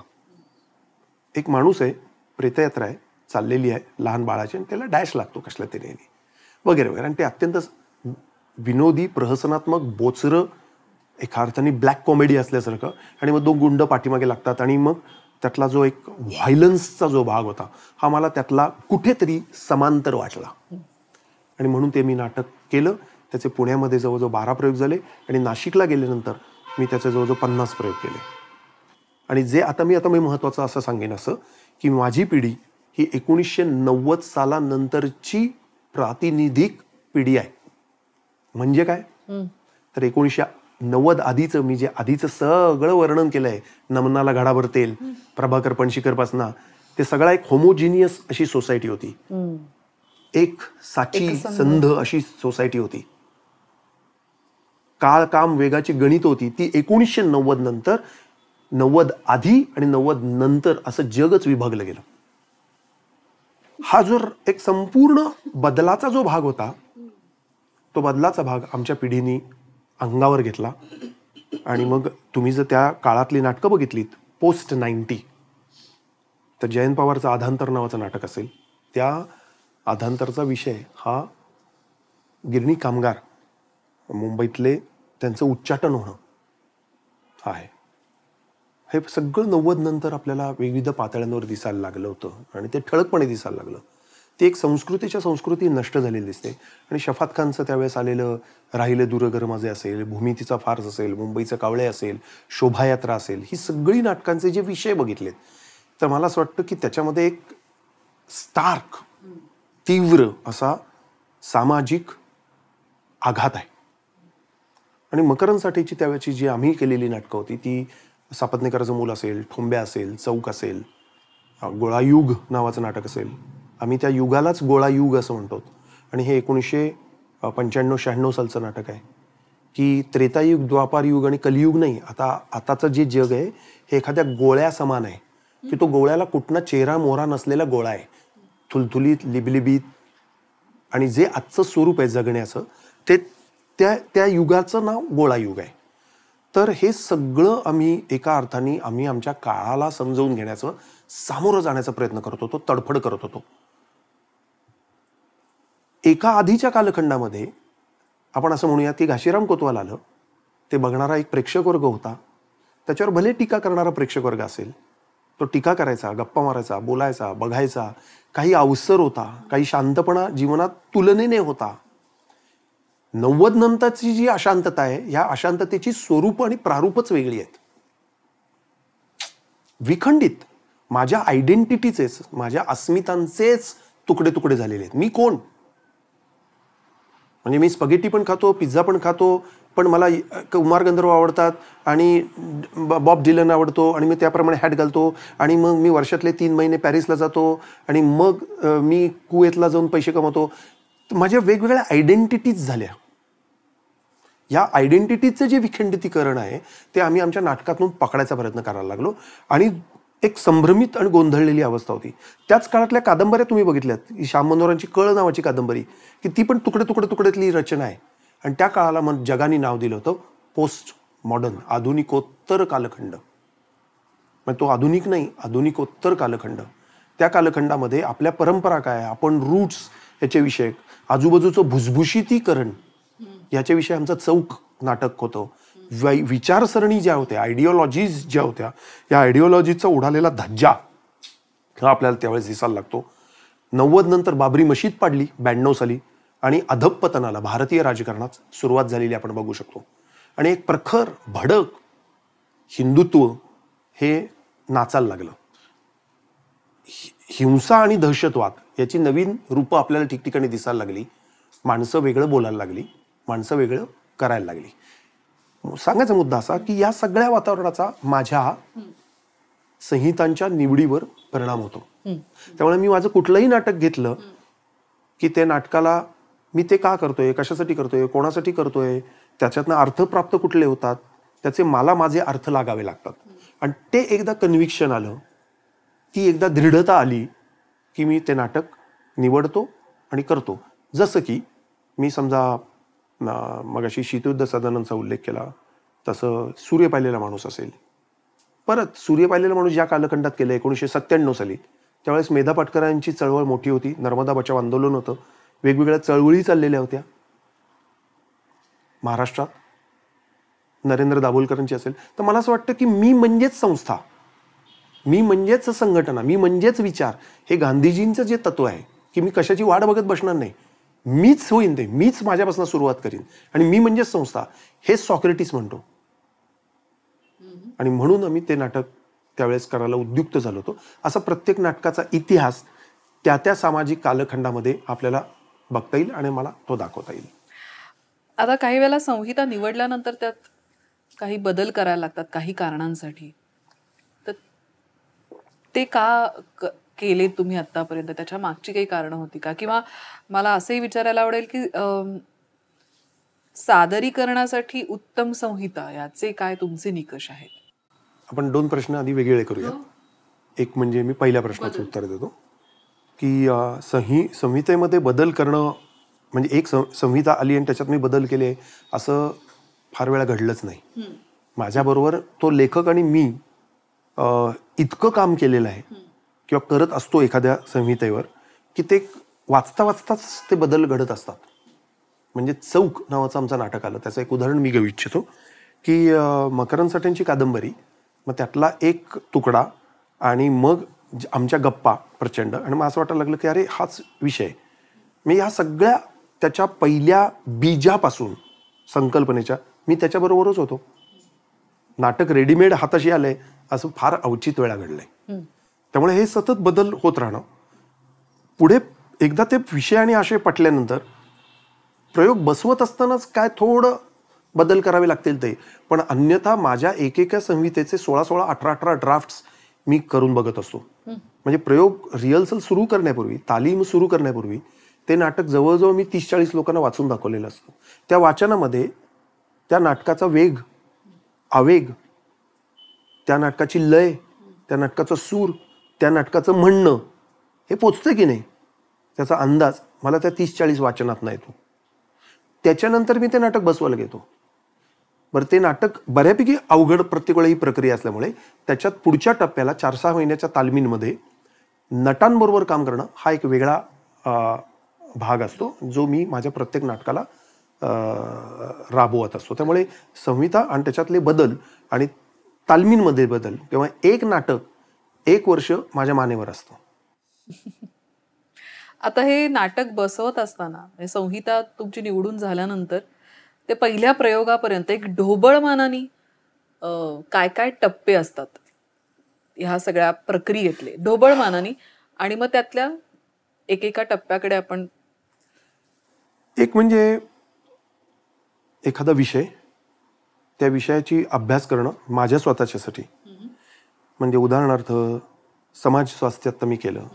एक माणूस आहे, प्रेतयात्रा आहे, चाललेली आहे लहान बाळाची, आणि त्याला डॅश लागतो कसल्या तरी वगैरे वगैरे. आणि ते अत्यंत विनोदी, प्रहसनात्मक, बोचरं, एका अर्थाने ब्लॅक कॉमेडी असल्यासारखं. आणि मग 2 गुंड पाठीमागे लागतात आणि मग त्यातला जो एक व्हायलन्सचा जो भाग होता हा मला त्यातला कुठेतरी समांतर वाटला. आणि म्हणून ते मी नाटक केलं. त्याचे पुण्यामध्ये जवळजवळ 12 प्रयोग झाले आणि नाशिकला गेल्यानंतर मी त्याचे जवळजवळ 50 प्रयोग केले. आणि जे आता मी महत्त्वाचं असं सांगेन असं की माझी पिढी ही 1990 सालानंतरची प्रातिनिधिक पिढी आहे. म्हणजे काय, तर 1990 आधीचं मी जे आधीचं सगळं वर्णन केलंय, नमनाला घडाभर तेल, प्रभाकर पणशीकर पासना, ते सगळा एक होमोजिनियस अशी सोसायटी होती, एक साची संध अशी सोसायटी होती. काळ काम वेगाची गणित होती ती 1990 नंतर, 90 आधी आणि 90 नंतर असं जगच विभागलं गेलं. हा जो एक संपूर्ण बदलाचा जो भाग होता, तो बदलाचा भाग आमच्या पिढीने अंगावर घेतला. आणि मग तुम्ही जर त्या काळातली नाटकं बघितलीत पोस्ट 90, तर जयंत पवारचं आधांतर नावाचं नाटक असेल, त्या आधांतरचा विषय हा गिरणी कामगार मुंबईतले त्यांचं उच्चाटन होणं आहे. हे सगळं 90 नंतर आपल्याला विविध पातळ्यांवर दिसायला लागलं होतं आणि ते ठळकपणे दिसायला लागलं. ती एक संस्कृती नष्ट झालेली दिसते. आणि शफात खानचं त्यावेळेस आलेलं राहिले दुरगर माझे असेल, भूमितीचा फार्स असेल, मुंबईचं कावळे असेल, शोभायात्रा असेल, ही सगळी नाटकांचे जे विषय बघितलेत तर मला असं वाटतं की त्याच्यामध्ये एक स्टार्क तीव्र असा सामाजिक आघात आहे. आणि मकरंद साठेची त्यावेळची जी आम्ही केलेली नाटकं होती ती सापत्नेकराचं मूल असेल, ठोंब्या असेल, चौक असेल, गोळायुग नावाचं नाटक असेल. आम्ही त्या युगालाच गोळायुग असं म्हणतो. आणि हे 1995-96 सालचं नाटक आहे की त्रेतायुग, द्वापारयुग आणि कलियुग नाही. आताचं जे जग आहे हे एखाद्या गोळ्या समान आहे की तो गोळ्याला कुठला चेहरा मोहरा नसलेला गोळा आहे, थुलथुलीत, लिबलिबीत. आणि जे आजचं स्वरूप आहे जगण्याचं ते त्या युगाचं नाव गोळायुग आहे. तर हे सगळं आम्ही एका अर्थाने आम्ही आमच्या काळाला समजवून घेण्याचं, सामोरं जाण्याचा प्रयत्न करत होतो, तडफड करत होतो. एका आधीच्या कालखंडामध्ये आपण असं म्हणूया की घाशीराम कोतवाल आलं, ते बघणारा एक प्रेक्षक वर्ग होता. त्याच्यावर भले टीका करणारा प्रेक्षक वर्ग असेल, तो टीका करायचा, गप्पा मारायचा, बोलायचा, बघायचा. काही अवसर होता, काही शांतपणा जीवनात तुलनेने होता. 90 नंतरची जी अशांतता आहे, ह्या अशांततेची स्वरूप आणि प्रारूपच वेगळी आहेत. विखंडित माझ्या आयडेंटिटीचेच, माझ्या अस्मितांचेच तुकडे तुकडे झालेले आहेत. मी कोण? म्हणजे मी स्पगेटी पण खातो, पिझ्झा पण खातो, पण मला कुमार गंधर्व आवडतात आणि बॉब डिलन आवडतो आणि मी त्याप्रमाणे हॅट घालतो आणि मग मी वर्षातले 3 महिने पॅरिसला जातो आणि मग मी कुवेतला जाऊन पैसे कमवतो. माझ्या वेगवेगळ्या आयडेंटिटीज झाल्या. या आयडेंटिटीचं जे विखंडितीकरण आहे ते आम्ही आमच्या नाटकातून पकडायचा प्रयत्न करायला लागलो. आणि एक संभ्रमित आणि गोंधळलेली अवस्था होती. त्याच काळातल्या कादंबऱ्या तुम्ही बघितल्यात, श्याम मनोहरांची कळ नावाची कादंबरी, की ती पण तुकडे तुकडे तुकड्यातली रचना आहे. आणि त्या काळाला मग जगाने नाव दिलं होतं पोस्ट मॉडर्न, आधुनिकोत्तर कालखंड. मग तो आधुनिक नाही, आधुनिकोत्तर कालखंड. त्या कालखंडामध्ये आपल्या परंपरा काय, आपण रूट्स याच्याविषयी, आजूबाजूचं भुसभुशीतीकरण याच्याविषयी आमचं चौक नाटक होतं. विचारसरणी ज्या होत्या, आयडिओलॉजीज ज्या होत्या, या आयडिओलॉजीचा उडालेला धज्जा हा आपल्याला त्यावेळेस दिसायला लागतो. 90 नंतर बाबरी मशीद पाडली 92 साली आणि अधःपतनाला भारतीय राजकारणात सुरुवात झालेली आपण बघू शकतो. आणि एक प्रखर भडक हिंदुत्व हे नाचायला लागलं. हिंसा आणि दहशतवाद याची नवीन रूपं आपल्याला ठिकठिकाणी दिसायला लागली. माणसं वेगळं बोलायला लागली, माणसं वेगळं करायला लागली. सांगायचा मुद्दा असा की या सगळ्या वातावरणाचा माझ्या संहितांच्या निवडीवर परिणाम होतो. त्यामुळे मी माझं कुठलंही नाटक घेतलं की त्या नाटकाला मी ते का करतोय, कशासाठी करतोय, कोणासाठी करतोय, त्याच्यातनं अर्थ प्राप्त कुठले होतात, त्याचे मला माझे अर्थ लागावे लागतात. आणि ते एकदा कन्व्हिक्शन आलं, ती एकदा दृढता आली की मी ते नाटक निवडतो आणि करतो. जसं की मी समजा मगाशी शीतयुद्ध सदानंदचा उल्लेख केला, तसं सूर्य पाहिलेला माणूस असेल. परत सूर्य पाहिलेला माणूस ज्या कालखंडात केलं 1997 साली, त्यावेळेस मेधा पाटकरांची चळवळ मोठी होती, नर्मदा बचाव आंदोलन होतं, वेगवेगळ्या चळवळी चाललेल्या होत्या महाराष्ट्रात. नरेंद्र दाभोलकरांची असेल. तर मला असं वाटतं की मी म्हणजेच संस्था, मी म्हणजेच संघटना, मी म्हणजेच विचार. हे गांधीजींचं जे तत्व आहे की मी कशाची वाट बघत बसणार नाही, मीच होईन ते, मीच माझ्यापासून सुरुवात करीन आणि मी म्हणजेच संस्था, हे सॉक्रेटिस म्हणतो. आणि म्हणून आम्ही ते नाटक त्यावेळेस करायला उद्युक्त झालो होतो. असा प्रत्येक नाटकाचा इतिहास त्या त्या सामाजिक कालखंडामध्ये आपल्याला बघता येईल आणि मला तो दाखवता येईल. आता काही वेळेला संहिता निवडल्यानंतर त्यात काही बदल करायला लागतात काही कारणांसाठी. तर ते का केले तुम्ही आतापर्यंत? त्याच्या मागची काही कारणं होती का? किंवा मला असंही विचारायला आवडेल की सादरीकरणासाठी उत्तम संहिता याचे काय तुमचे निकष आहेत? आपण 2 प्रश्न आधी वेगवेगळे करूया. एक म्हणजे मी पहिल्या प्रश्नाचं उत्तर देतो की संहितेमध्ये बदल करणं म्हणजे एक संहिता आली आणि त्याच्यात मी बदल केले असं फार वेळा घडलंच नाही. माझ्याबरोबर तो लेखक आणि मी इतकं काम केलेलं आहे किंवा करत असतो एखाद्या संहितेवर की ते वाचता वाचताच ते बदल घडत असतात. म्हणजे चौक नावाचं आमचं नाटक आलं, त्याचं एक उदाहरण मी घेऊ इच्छितो की मकरंद साठेंची कादंबरी, मग त्यातला एक तुकडा आणि मग आमच्या गप्पा प्रचंड. आणि मग असं वाटायला लागलं की अरे हाच विषय. मी ह्या सगळ्या त्याच्या पहिल्या बीजापासून संकल्पनेच्या मी त्याच्याबरोबरच होतो. नाटक रेडीमेड हाताशी आलंय असं फार अवचित वेळा घडलंय. त्यामुळे हे सतत बदल होत राहणं. पुढे एकदा ते विषय आणि आशय पटल्यानंतर प्रयोग बसवत असतानाच काय थोडं बदल करावे लागतील ते, पण अन्यथा माझ्या एकेका संहितेचे 16-16, 18-18 ड्राफ्ट्स मी करून बघत असतो. म्हणजे प्रयोग रिहर्सल सुरू करण्यापूर्वी, तालीम सुरू करण्यापूर्वी ते नाटक जवळजवळ मी 30-40 लोकांना वाचून दाखवलेलं असतं. त्या वाचनामध्ये त्या नाटकाचा वेग, आवेग, त्या नाटकाची लय, त्या नाटकाचा सूर, त्या नाटकाचं म्हणणं हे पोचतं की नाही त्याचा अंदाज मला त्या 30-40 वाचनात नाही येतो. त्याच्यानंतर मी ते नाटक बसवायला घेतो. बरं, ते नाटक बऱ्यापैकी अवघड प्रत्येक वेळी ही प्रक्रिया असल्यामुळे त्याच्यात पुढच्या टप्प्याला 4-6 महिन्याच्या तालमींमध्ये नटांबरोबर काम करणं हा एक वेगळा भाग असतो जो मी माझ्या प्रत्येक नाटकाला राबवत असतो. त्यामुळे संहिता आणि त्याच्यातले बदल आणि तालमींमध्ये बदल, तेव्हा एक नाटक 1 वर्ष माझ्या मानेवर असतं. आता हे नाटक बसवत असताना संहिता तुमची निवडून झाल्यानंतर ते पहिल्या प्रयोगापर्यंत एक ढोबळमानाने काय काय टप्पे असतात ह्या सगळ्या प्रक्रियेतले ढोबळमानाने, आणि मग त्यातल्या एकेका टप्प्याकडे आपण. एक म्हणजे एखादा विषय, त्या विषयाची अभ्यास करणं माझ्या स्वतःच्यासाठी. म्हणजे उदाहरणार्थ समाज स्वास्थ्यात मी केलं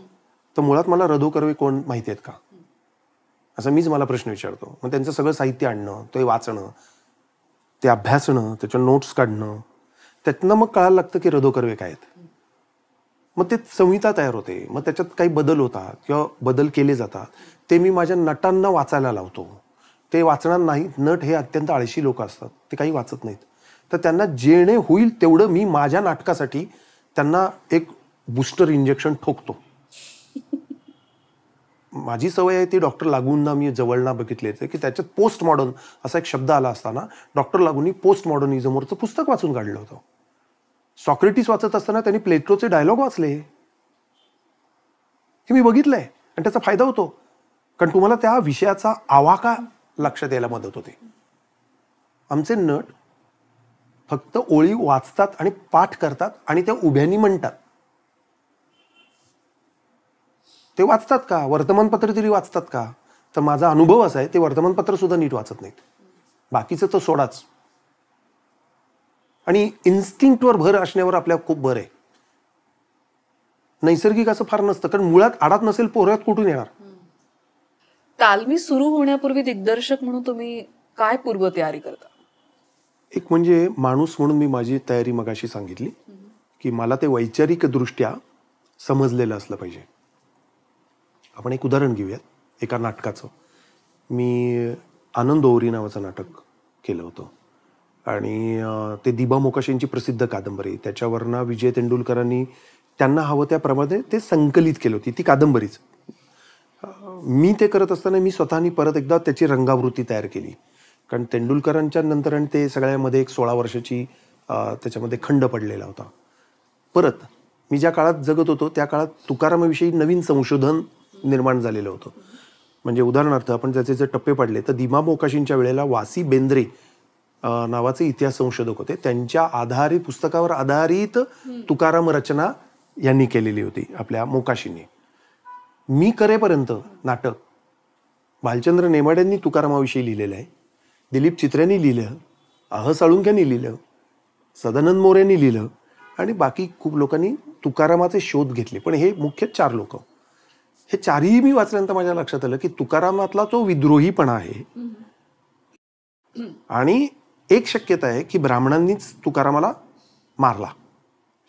तर मुळात मला रधो कर्वे कोण माहिती आहेत का असं मीच मला प्रश्न विचारतो. मग त्यांचं सगळं साहित्य आणणं, ते वाचणं, ते अभ्यासणं, त्याच्या नोट्स काढणं, त्यातनं मग कळायला लागतं की रधो कर्वे काय आहेत. मग ते संहिता तयार होते. मग त्याच्यात काही बदल होतात किंवा बदल केले जातात ते मी माझ्या नटांना वाचायला लावतो. ते वाचणार नाहीत. नट हे अत्यंत आळशी लोक असतात, ते काही वाचत नाहीत. तर त्यांना जेणे होईल तेवढं मी माझ्या नाटकासाठी त्यांना एक बूस्टर इंजेक्शन ठोकतो. माझी सवय आहे ती डॉक्टर लागूंना मी जवळना बघितले की त्याच्यात पोस्ट मॉडर्न असा एक शब्द आला असताना डॉक्टर लागूंनी पोस्ट मॉडर्निझमवरचं पुस्तक वाचून काढलं होतं. सॉक्रेटिस वाचत असताना त्यांनी प्लेटोचे डायलॉग वाचले. हे मी बघितलंय आणि त्याचा फायदा होतो कारण तुम्हाला त्या विषयाचा आवाका लक्षात यायला मदत होते. आमचे नट फक्त ओळी वाचतात आणि पाठ करतात आणि त्या उभ्यानी म्हणतात. ते वाचतात का? वर्तमानपत्र तरी वाचतात का? तर माझा अनुभव असा आहे ते वर्तमानपत्र सुद्धा नीट वाचत नाहीत. बाकीचं तर सोडाच. आणि इन्स्टिंक्टवर भर असण्यावर आपल्या खूप भर आहे. नैसर्गिक असं फार नसतं कारण मुळात आडात नसेल पोहऱ्यात कुठून येणार. तालमी सुरू होण्यापूर्वी दिग्दर्शक म्हणून तुम्ही काय पूर्वतयारी करता? एक म्हणजे माणूस म्हणून मी माझी तयारी मगाशी सांगितली की मला ते वैचारिक दृष्ट्या समजलेलं असलं पाहिजे. आपण एक उदाहरण घेऊयात एका नाटकाचं. मी आनंद ओरी नावाचं नाटक केलं होतं आणि ते दिबा मोकाशींची प्रसिद्ध कादंबरी. त्याच्यावरनं विजय तेंडुलकरांनी त्यांना हवं त्याप्रमाणे ते संकलित केली होती ती कादंबरीच. मी ते करत असताना मी स्वतःनी परत एकदा त्याची रंगावृत्ती तयार केली कारण तेंडुलकरांच्या नंतर आणि ते सगळ्यामध्ये एक 16 वर्षाची त्याच्यामध्ये खंड पडलेला होता. परत मी ज्या काळात जगत होतो त्या काळात तुकारामाविषयी नवीन संशोधन निर्माण झालेलं होतं. म्हणजे उदाहरणार्थ आपण त्याचे जे टप्पे पडले तर दिबा मोकाशींच्या वेळेला वासी बेंद्रे नावाचे इतिहास संशोधक होते. त्यांच्या आधारित पुस्तकावर आधारित तुकाराम रचना यांनी केलेली होती आपल्या मोकाशींनी. मी करेपर्यंत नाटक भालचंद्र नेमाड्यांनी तुकारामाविषयी लिहिलेलं आहे, दिलीप चित्र्यांनी लिहिलं, आह साळुंख्यांनी लिहिलं, सदानंद मोरेंनी लिहिलं आणि बाकी खूप लोकांनी तुकारामाचे शोध घेतले. पण हे मुख्य 4 लोक. हे 4ही मी वाचल्यानंतर माझ्या लक्षात आलं की तुकारामातला तो विद्रोहीपणा आहे आणि एक शक्यता आहे की ब्राह्मणांनीच तुकारामाला मारला.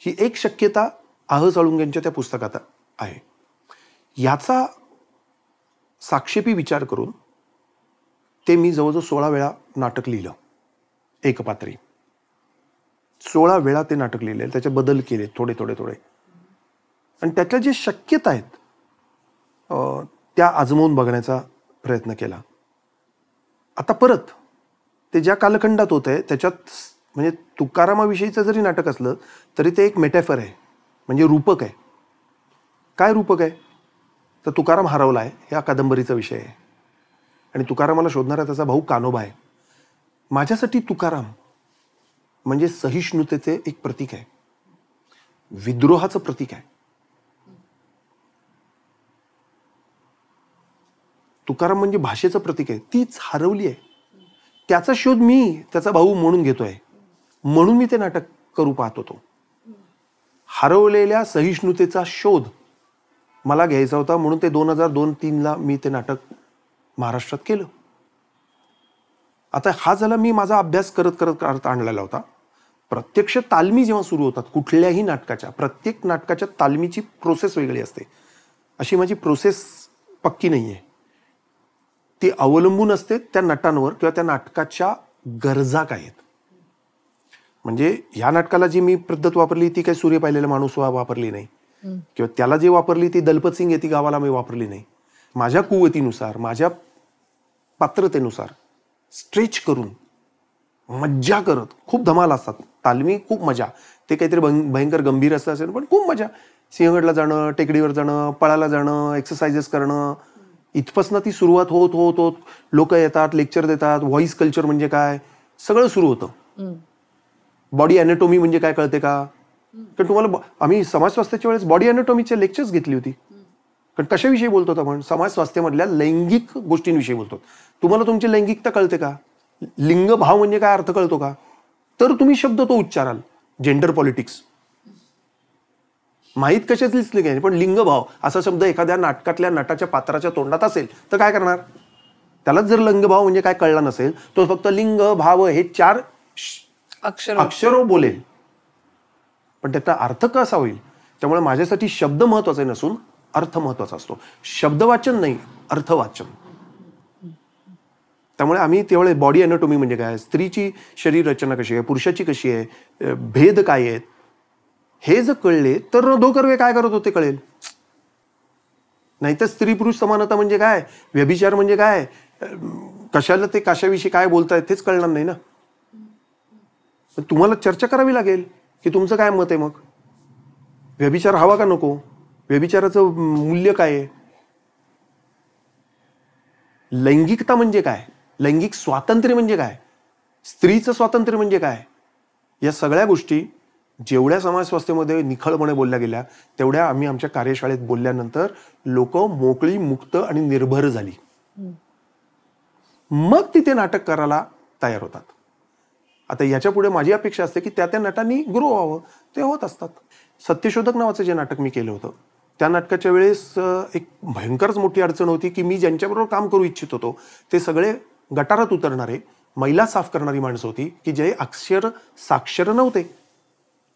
ही एक शक्यता आह साळुंखेंच्या त्या पुस्तकात आहे. याचा साक्षेपी विचार करून ते मी जवळजवळ 16 वेळा नाटक लिहिलं एकपात्री. 16 वेळा ते नाटक लिहिले, त्याचे बदल केले थोडे थोडे थोडे आणि त्याच्या जे शक्यता आहेत त्या आजमावून बघण्याचा प्रयत्न केला. आता परत ते ज्या कालखंडात होत आहे त्याच्यात म्हणजे तुकारामाविषयीचं जरी नाटक असलं तरी ते एक मेटॅफर आहे, म्हणजे रूपक आहे. काय रूपक आहे? तर तुकाराम हरवला आहे, ह्या कादंबरीचा विषय आहे. आणि तुकारामाला शोधणारा त्याचा भाऊ कान्होबा आहे. माझ्यासाठी तुकाराम म्हणजे सहिष्णुतेचे एक प्रतीक आहे, विद्रोहाचं प्रतीक आहे. तुकाराम म्हणजे भाषेचं प्रतीक आहे, तीच हरवली आहे. त्याचा शोध मी त्याचा भाऊ म्हणून घेतोय, म्हणून मी ते नाटक करू पाहत होतो. हरवलेल्या सहिष्णुतेचा शोध मला घ्यायचा होता, म्हणून ते 2002-03 मी ते नाटक महाराष्ट्रात केलं. आता हा झाला मी माझा अभ्यास करत करत करत आणलेला होता. प्रत्यक्ष तालमी जेव्हा सुरू होतात कुठल्याही नाटकाच्या, प्रत्येक नाटकाच्या तालमीची प्रोसेस वेगळी असते. अशी माझी प्रोसेस पक्की नाही आहे. ती अवलंबून असते त्या नटांवर किंवा त्या नाटकाच्या गरजा काय आहेत. म्हणजे ह्या नाटकाला जी मी पद्धत वापरली ती काही सूर्य पाहिलेला माणूस वापरली नाही, किंवा त्याला जे वापरली ती दलपत सिंग येती गावाला मी वापरली नाही. माझ्या कुवतीनुसार, माझ्या पात्रतेनुसार स्ट्रेच करून मज्जा करत, खूप धमाल असतात तालमी, खूप मजा. ते काहीतरी भयंकर गंभीर असं असेल पण खूप मजा. सिंहगडला जाणं, टेकडीवर जाणं, पळायला जाणं, एक्सरसाइजेस करणं, इथपासनं ती सुरुवात होत होत होत लोक येतात, लेक्चर देतात, व्हॉइस कल्चर म्हणजे काय सगळं सुरू होतं. बॉडी अॅनाटॉमी म्हणजे काय कळते का? कारण तुम्हाला आम्ही समाज स्वास्थ्याच्या वेळेस बॉडी अॅनाटॉमीचे लेक्चर्स घेतली होती. कारण कशाविषयी बोलतो आपण? समाज स्वास्थ्यामधल्या लैंगिक गोष्टींविषयी बोलतो. तुम्हाला तुमची लैंगिकता कळते का? लिंग भाव म्हणजे काय अर्थ कळतो का? तर तुम्ही शब्द तो उच्चाराल. जेंडर पॉलिटिक्स माहीत कशाच लिहिलं काय, पण लिंगभाव असा शब्द एखाद्या नाटकातल्या नटाच्या पात्राच्या तोंडात असेल तर काय करणार? त्यालाच जर लिंगभाव म्हणजे काय कळला नसेल, तो फक्त लिंग भाव हे 4 अक्षर बोलेल, पण त्याचा अर्थ कसा होईल? त्यामुळे माझ्यासाठी शब्द महत्वाचे नसून अर्थ महत्वाचा असतो. शब्दवाचन नाही, अर्थवाचन. त्यामुळे आम्ही त्यावेळेस बॉडी अॅनाटॉमी म्हणजे काय, स्त्रीची शरीर रचना कशी आहे, पुरुषाची कशी आहे, भेद काय आहेत, हे जर कळले तर रधो कर्वे काय करत होते कळेल. नाहीतर स्त्री पुरुष समानता म्हणजे काय, व्यभिचार म्हणजे काय, कशाला ते कशाविषयी काय बोलतायत तेच कळणार नाही ना. तुम्हाला चर्चा करावी लागेल की तुमचं काय मत आहे. मग व्यभिचार हवा का नको, व्यभिचाराचं मूल्य काय आहे, लैंगिकता म्हणजे काय, लैंगिक स्वातंत्र्य म्हणजे काय, स्त्रीचं स्वातंत्र्य म्हणजे काय, या सगळ्या गोष्टी जेवढ्या समाज स्वास्थ्यामध्ये निखळपणे बोलल्या गेल्या तेवढ्या आम्ही आमच्या कार्यशाळेत बोलल्यानंतर लोक मोकळी, मुक्त आणि निर्भर झाली. मग तिथे नाटक करायला तयार होतात. आता याच्या पुढे माझी अपेक्षा असते की त्या नटांनी ग्रो व्हावं. ते होत असतात. सत्यशोधक नावाचं जे नाटक मी केलं होतं त्या नाटकाच्या वेळेस एक भयंकरच मोठी अडचण होती की मी ज्यांच्याबरोबर काम करू इच्छित होतो ते सगळे गटारात उतरणारे, मैला साफ करणारी माणसं होती की जे अक्षर साक्षर नव्हते,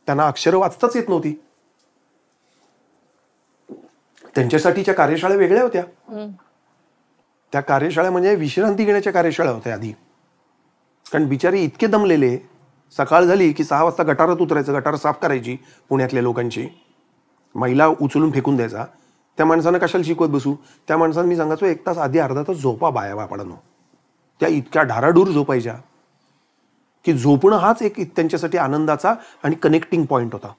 त्यांना अक्षर वाचताच येत नव्हती. त्यांच्यासाठीच्या कार्यशाळा वेगळ्या होत्या. त्या कार्यशाळा म्हणजे विश्रांती घेण्याच्या कार्यशाळा होत्या आधी. कारण बिचारी इतके दमलेले, सकाळ झाली की 6 वाजता गटारात उतरायचं, गटार साफ करायची पुण्यातल्या लोकांची, मैला उचलून फेकून द्यायचा. त्या माणसानं कशाला शिकवत बसू? त्या माणसानं मी सांगायचो 1 तास आधी अर्धा तास झोपा बाया बापडानो. त्या इतक्या ढाराढूर झोपायच्या की झोपणं हाच एक त्यांच्यासाठी आनंदाचा आणि कनेक्टिंग पॉइंट होता.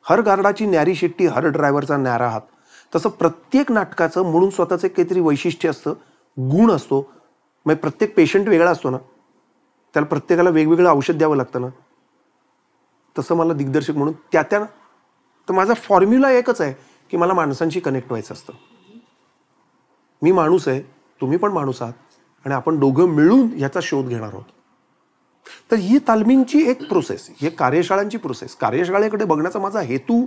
हर गार्डाची न्यारी शेट्टी, हर ड्रायव्हरचा न्यारा हात. तसं प्रत्येक नाटकाचं म्हणून स्वतःचं काहीतरी वैशिष्ट्य असतं, गुण असतो. म्हणजे प्रत्येक पेशंट वेगळा असतो ना, त्याला प्रत्येकाला वेगवेगळं औषध द्यावं लागतं ना. तसं मला दिग्दर्शक म्हणून तर माझा फॉर्म्युला एकच आहे की मला माणसांशी कनेक्ट व्हायचं असतं. मी माणूस आहे, तुम्ही पण माणूस आहात, आणि आपण दोघं मिळून याचा शोध घेणार आहोत. तर ही तालमींची एक प्रोसेस, ही कार्यशाळांची प्रोसेस. कार्यशाळेकडे बघण्याचा माझा हेतू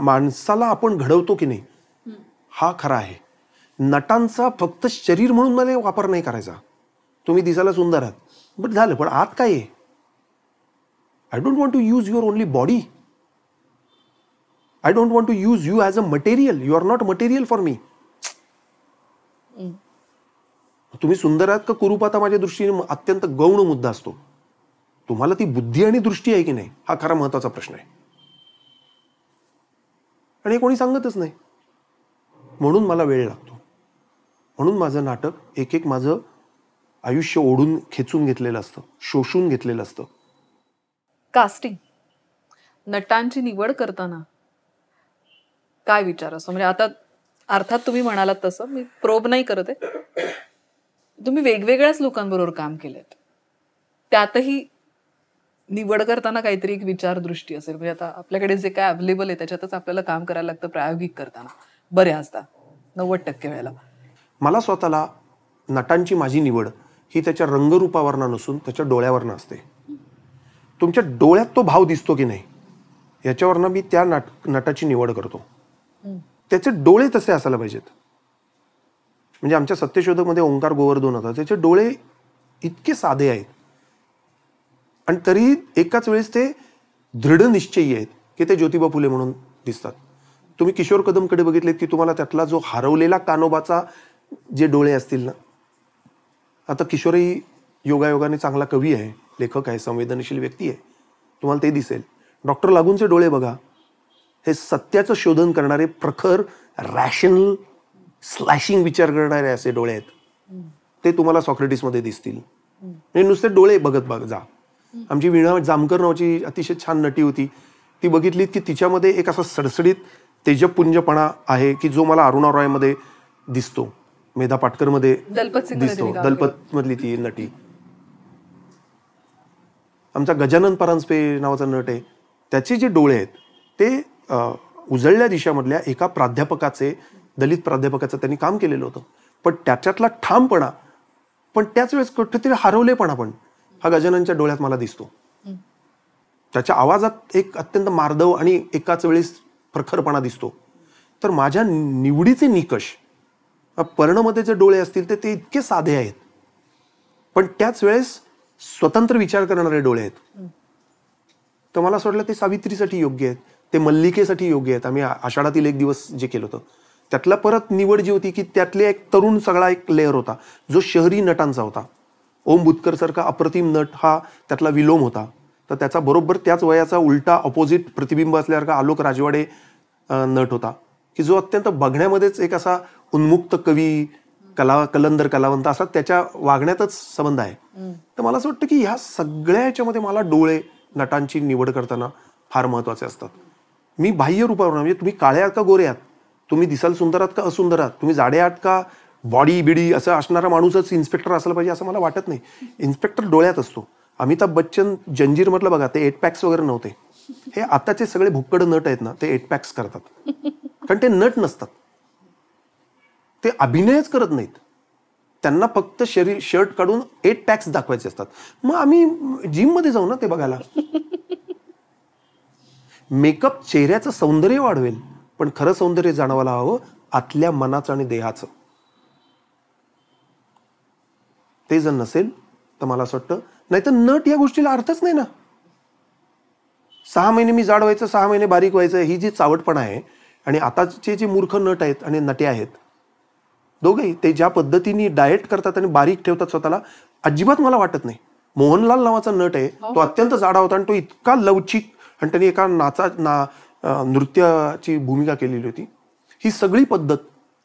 माणसाला आपण घडवतो की नाही हा खरा आहे. नटांचा फक्त शरीर म्हणून मला वापर नाही करायचा. तुम्ही दिसायला सुंदर आहात बट झालं, पण आत काय आहे? I don't want to use your only body. I don't want to use you as a material. You are not material for me. तुम्ही सुंदर आहात का कुरूप आहात माझ्या दृष्टीने अत्यंत गौण मुद्दा असतो. तुम्हाला ती बुद्धी आणि दृष्टी आहे की नाही हा खरा महत्वाचा प्रश्न आहे. आणि हे कोणी सांगतच नाही. म्हणून मला वेळ लागतो. म्हणून माझं नाटक एक एक माझं आयुष्य ओढून खेचून घेतलेलं असतं, शोषून घेतलेलं असतं. कास्टिंग, नटांची निवड करताना काय विचार असतो? म्हणजे आता अर्थात तुम्ही म्हणालात तसं, मी प्रोब नाही करत आहे. तुम्ही वेगवेगळ्याच लोकांबरोबर काम केलंय, त्यातही निवड करताना काहीतरी एक विचारदृष्टी असेल. म्हणजे आता आपल्याकडे जे काय अवेलेबल आहे त्याच्यातच आपल्याला काम करायला लागतं प्रायोगिक करताना, बऱ्याचदा 90% वेळेला. मला स्वतःला नटांची माझी निवड ही त्याच्या रंगरूपावरनं नसून त्याच्या डोळ्यावरनं असते. तुमच्या डोळ्यात तो भाव दिसतो की नाही याच्यावरनं मी त्या नटाची निवड करतो. त्याचे डोळे तसे असायला पाहिजेत. म्हणजे आमच्या सत्यशोधकमध्ये ओंकार गोवर्धन होता, त्याचे डोळे इतके साधे आहेत आणि तरी एकाच वेळेस ते दृढ निश्चयी आहेत की ते ज्योतिबा फुले म्हणून दिसतात. तुम्ही किशोर कदमकडे बघितलेत की तुम्हाला त्यातला जो हरवलेला कानोबाचा जे डोळे असतील ना, आता किशोरही योगायोगाने चांगला कवी आहे, लेखक आहे, संवेदनशील व्यक्ती आहे, तुम्हाला ते दिसेल. डॉक्टर लागूंचे डोळे बघा, हे सत्याचं शोधन करणारे प्रखर रॅशनल स्लॅशिंग विचार करणारे असे डोळे आहेत. ते तुम्हाला सॉक्रेटिसमध्ये दिसतील. म्हणजे नुसते डोळे बघत जा. आमची वीणा जामकर नावाची अतिशय छान नटी होती, ती बघितलीत की तिच्यामध्ये एक असा सडसडीत तेजपुंजपणा आहे की जो मला अरुणा रॉयमध्ये दिसतो, मेधा पाटकरमध्ये दिसतो, दलपत मधली ती नटी. आमचा गजानन परांजपे नावाचा नट आहे, त्याचे जे डोळे आहेत ते उजळल्या दिशामधल्या एका प्राध्यापकाचे, दलित प्राध्यापकाचं त्यांनी काम केलेलं होतं, पण त्याच्यातला ठामपणा पण त्याच वेळेस कुठेतरी हरवलेपणा पण हा गजाननच्या डोळ्यात मला दिसतो. त्याच्या आवाजात एक अत्यंत मार्दव आणि एकाच वेळेस प्रखरपणा दिसतो. तर माझ्या निवडीचे निकष, पर्णमध्ये जे डोळे असतील ते इतके साधे आहेत पण त्याच वेळेस स्वतंत्र विचार करणारे डोळे आहेत. तर मला असं वाटलं ते सावित्रीसाठी योग्य आहेत, ते मल्लिकेसाठी योग्य आहेत. आम्ही आषाढातील एक दिवस जे केलं होतं त्यातला परत निवड जी होती की त्यातले एक तरुण सगळा एक लेअर होता जो शहरी नटांचा होता. ओम बुतकर सारखा अप्रतिम नट हा त्यातला विलोम होता. तर त्याचा बरोबर त्याच वयाचा उलटा अपोजिट प्रतिबिंब असल्यासारखा आलोक राजवाडे नट होता की जो अत्यंत बघण्यामध्येच एक असा उन्मुक्त कवी, कलंदर कलावंत असा त्याच्या वागण्यातच संबंध आहे. तर मला असं वाटतं की ह्या सगळ्या याच्यामध्ये मला डोळे नटांची निवड करताना फार महत्वाचे असतात. मी बाह्य रूपावर, म्हणजे तुम्ही काळे आहात का गोरे आहात, तुम्ही दिसाल सुंदर आहात का असुंदर आहात, तुम्ही जाडे आहात का बॉडी बिडी असं असणारा माणूसच इन्स्पेक्टर असला पाहिजे असं मला वाटत नाही. इन्स्पेक्टर डोळ्यात असतो. अमिताभ बच्चन जंजीर म्हटलं बघा, ते 8 पॅक्स वगैरे नव्हते. हे आताचे सगळे भुक्कड नट आहेत ना, ते 8 पॅक्स करतात कारण ते नट नसतात, ते अभिनयच करत नाहीत. त्यांना फक्त शरीर शर्ट काढून 8 पॅक्स दाखवायचे असतात. मग आम्ही जिम मध्ये जाऊ ना ते बघायला. मेकअप चेहऱ्याचं सौंदर्य वाढवेल पण खरं सौंदर्य जाणवायला हवं आतल्या मनाचं आणि देहाचं. ते जर नसेल तर मला असं वाटतं, नाही तर नट या गोष्टीला अर्थच नाही ना. 6 महिने मी जाड व्हायचं, 6 महिने बारीक व्हायचं, ही जी चावटपणा आहे. आणि आताचे जे मूर्ख नट आहेत आणि नटे आहेत दोघेही, ते ज्या पद्धतीने डाएट करतात आणि बारीक ठेवतात स्वतःला, अजिबात मला वाटत नाही. मोहनलाल नावाचा नट आहे, तो अत्यंत जाडा होता आणि तो इतका लवचिक, आणि त्यांनी एका नृत्याची भूमिका केलेली होती. ही सगळी पद्धत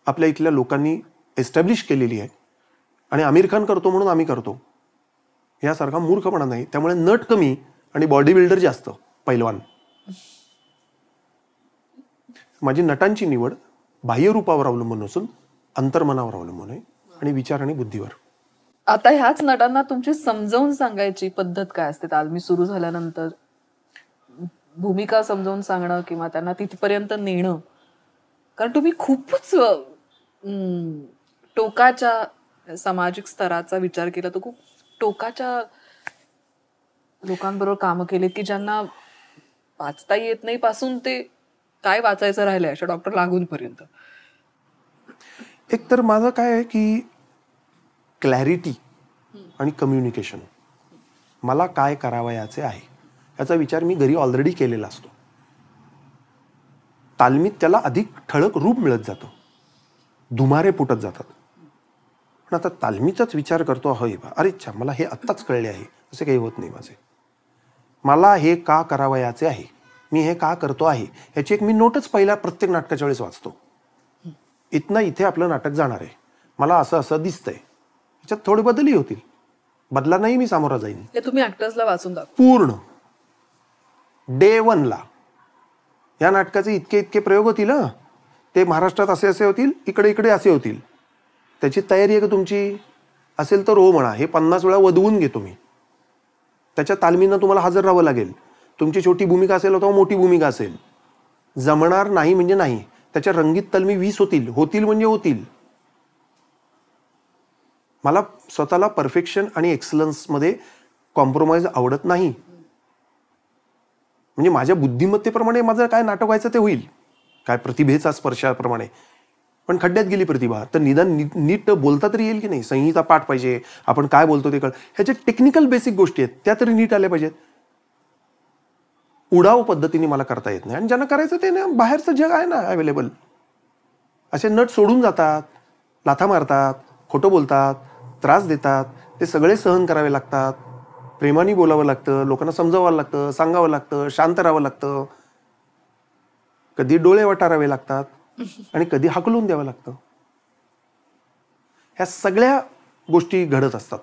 आपल्या इथल्या लोकांनी एस्टॅब्लिश केलेली आहे आणि आमिर खान करतो म्हणून आम्ही करतो यासारखा मूर्खपणा नाही. त्यामुळे नट कमी आणि बॉडी बिल्डर जास्त, पैलवान. माझी नटांची निवड बाह्य रूपावर अवलंबून नसून अंतर्मनावर अवलंबून आहे आणि विचार आणि बुद्धीवर. आता ह्याच नटांना तुमची समजावून सांगायची पद्धत काय असते? तालमी सुरू झाल्यानंतर भूमिका समजावून सांगणं किंवा त्यांना तिथपर्यंत नेणं, कारण तुम्ही खूपच टोकाच्या सामाजिक स्तराचा विचार केला तर खूप टोकाच्या लोकांबरोबर कामं केलीत की ज्यांना वाचता येत नाही पासून ते काय वाचायचं राहिलंय अशा डॉक्टर लागूंपर्यंत. एक तर माझं काय आहे की क्लॅरिटी आणि कम्युनिकेशन, मला काय करावयाचे आहे याचा विचार मी घरी ऑलरेडी केलेला असतो. तालमीत त्याला अधिक ठळक रूप मिळत जातं, धुमारे फुटत जातात. पण आता तालमीचाच विचार करतो, होय अरे अच्छा मला हे आत्ताच कळले आहे, असे काही होत नाही माझे. मला हे का करावयाचे आहे, मी हे का करतो आहे याची एक मी नोटच पहिल्या प्रत्येक नाटकाच्या वेळेस वाचतो. इथनं इथे आपलं नाटक जाणार आहे, मला असं असं दिसतंय, याच्यात थोडे बदलही होतील, बदलांनाही मी सामोरा जाईन. ते तुम्ही ऍक्टर्सला वाचून दाखवा पूर्ण डे 1 ला या नाटकाचे इतके प्रयोग होतील. ते महाराष्ट्रात असे असे होतील, इकडे इकडे असे होतील. त्याची तयारी आहे का तुमची? असेल तर हो म्हणा. हे 50 वेळा वधवून घेतो मी. त्याच्या तालमीनं तुम्हाला हजर राहावं लागेल. तुमची छोटी भूमिका असेल अथवा मोठी भूमिका असेल, जमणार नाही म्हणजे नाही. त्याच्या रंगीत तालमी 20 होतील, होतील म्हणजे होतील. मला स्वतःला परफेक्शन आणि एक्सलन्समध्ये कॉम्प्रोमाइज आवडत नाही. म्हणजे माझ्या बुद्धिमत्तेप्रमाणे माझं काय नाटक व्हायचं ते होईल, काय प्रतिभेचा स्पर्शाप्रमाणे. पण खड्ड्यात गेली प्रतिभा तर निदान नीट बोलता तरी येईल की नाही. संहिता पाठ पाहिजे, आपण काय बोलतो ते कळ. ह्याच्या टेक्निकल बेसिक गोष्टी आहेत, त्या तरी नीट आल्या पाहिजेत. उडाव पद्धतीने मला करता येत नाही. आणि ज्यांना करायचं ते ना, बाहेरचं जग आहे ना अवेलेबल. असे नट सोडून जातात, लाथा मारतात, खोटं बोलतात, त्रास देतात. ते सगळे सहन करावे लागतात. प्रेमाने बोलावं लागतं, लोकांना समजावं लागतं, सांगावं लागतं, शांत राहावं लागतं. कधी डोळे वटारावे लागतात आणि कधी हाकलून द्यावं लागतं. ह्या सगळ्या गोष्टी घडत असतात.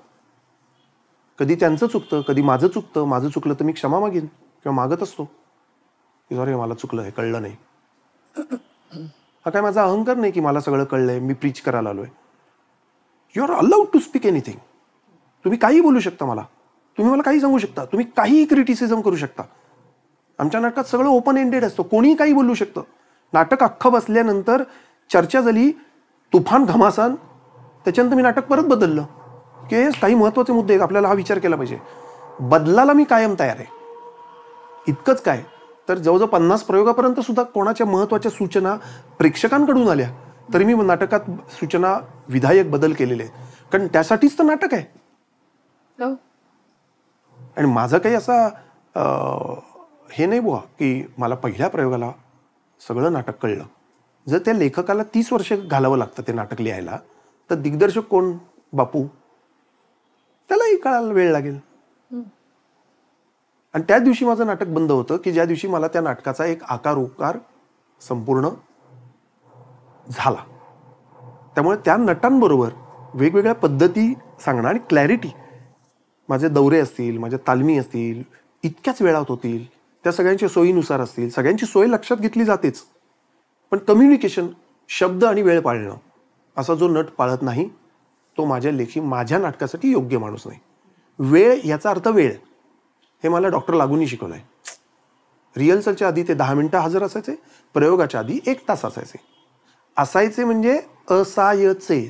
कधी त्यांचं चुकतं, कधी माझं चुकतं. माझं चुकलं तर मी क्षमा मागेन किंवा मागत असतो की सॉरी मला चुकलं, हे कळलं नाही. हा काय माझा अहंकार नाही की मला सगळं कळलंय, मी प्रीच करायला आलोय. You are allowed to speak anything. तुम्ही काही बोलू शकता मला, तुम्ही मला काही सांगू शकता, तुम्ही काहीही क्रिटिसिझम करू शकता. आमच्या नाटकात सगळं ओपन एंडेड असतं, कोणीही काही बोलू शकतं. नाटक अख्खं बसल्यानंतर चर्चा झाली, तुफान घमासान, त्याच्यानंतर मी नाटक परत बदललं की काही महत्त्वाचे मुद्दे आहेत, आपल्याला हा विचार केला पाहिजे. बदलाला मी कायम तयार आहे. इतकंच काय तर जवळजवळ 50 प्रयोगापर्यंत सुद्धा कोणाच्या महत्त्वाच्या सूचना प्रेक्षकांकडून आल्या तरी मी नाटकात सूचना विधायक बदल केलेले आहेत. कारण त्यासाठीच तर नाटक आहे. आणि माझं काही असा हे नाही बुवा की मला पहिल्या प्रयोगाला सगळं नाटक कळलं. जर त्या लेखकाला 30 वर्ष घालावं लागतं ते नाटक लिहायला, तर दिग्दर्शक कोण? बापू. त्यालाही कळायला वेळ लागेल. आणि त्या दिवशी माझं नाटक बंद होतं की ज्या दिवशी मला त्या नाटकाचा एक आकार उकार संपूर्ण झाला. त्यामुळे त्या नटांबरोबर वेगवेगळ्या पद्धती सांगणं आणि क्लॅरिटी. माझे दौरे असतील, माझ्या तालमी असतील, इतक्याच वेळात होतील, त्या सगळ्यांच्या सोयीनुसार असतील. सगळ्यांची सोय लक्षात घेतली जातेच, पण कम्युनिकेशन, शब्द आणि वेळ पाळणं असा जो नट पाळत नाही तो माझ्या लेखी, माझ्या नाटकासाठी योग्य माणूस नाही. वेळ याचा अर्थ वेळ हे मला डॉक्टर लागूनही शिकवलं आहे. रिहर्सलच्या आधी ते 10 मिनिटं हजर असायचे, प्रयोगाच्या आधी 1 तास असायचे. असायचे म्हणजे असायचे.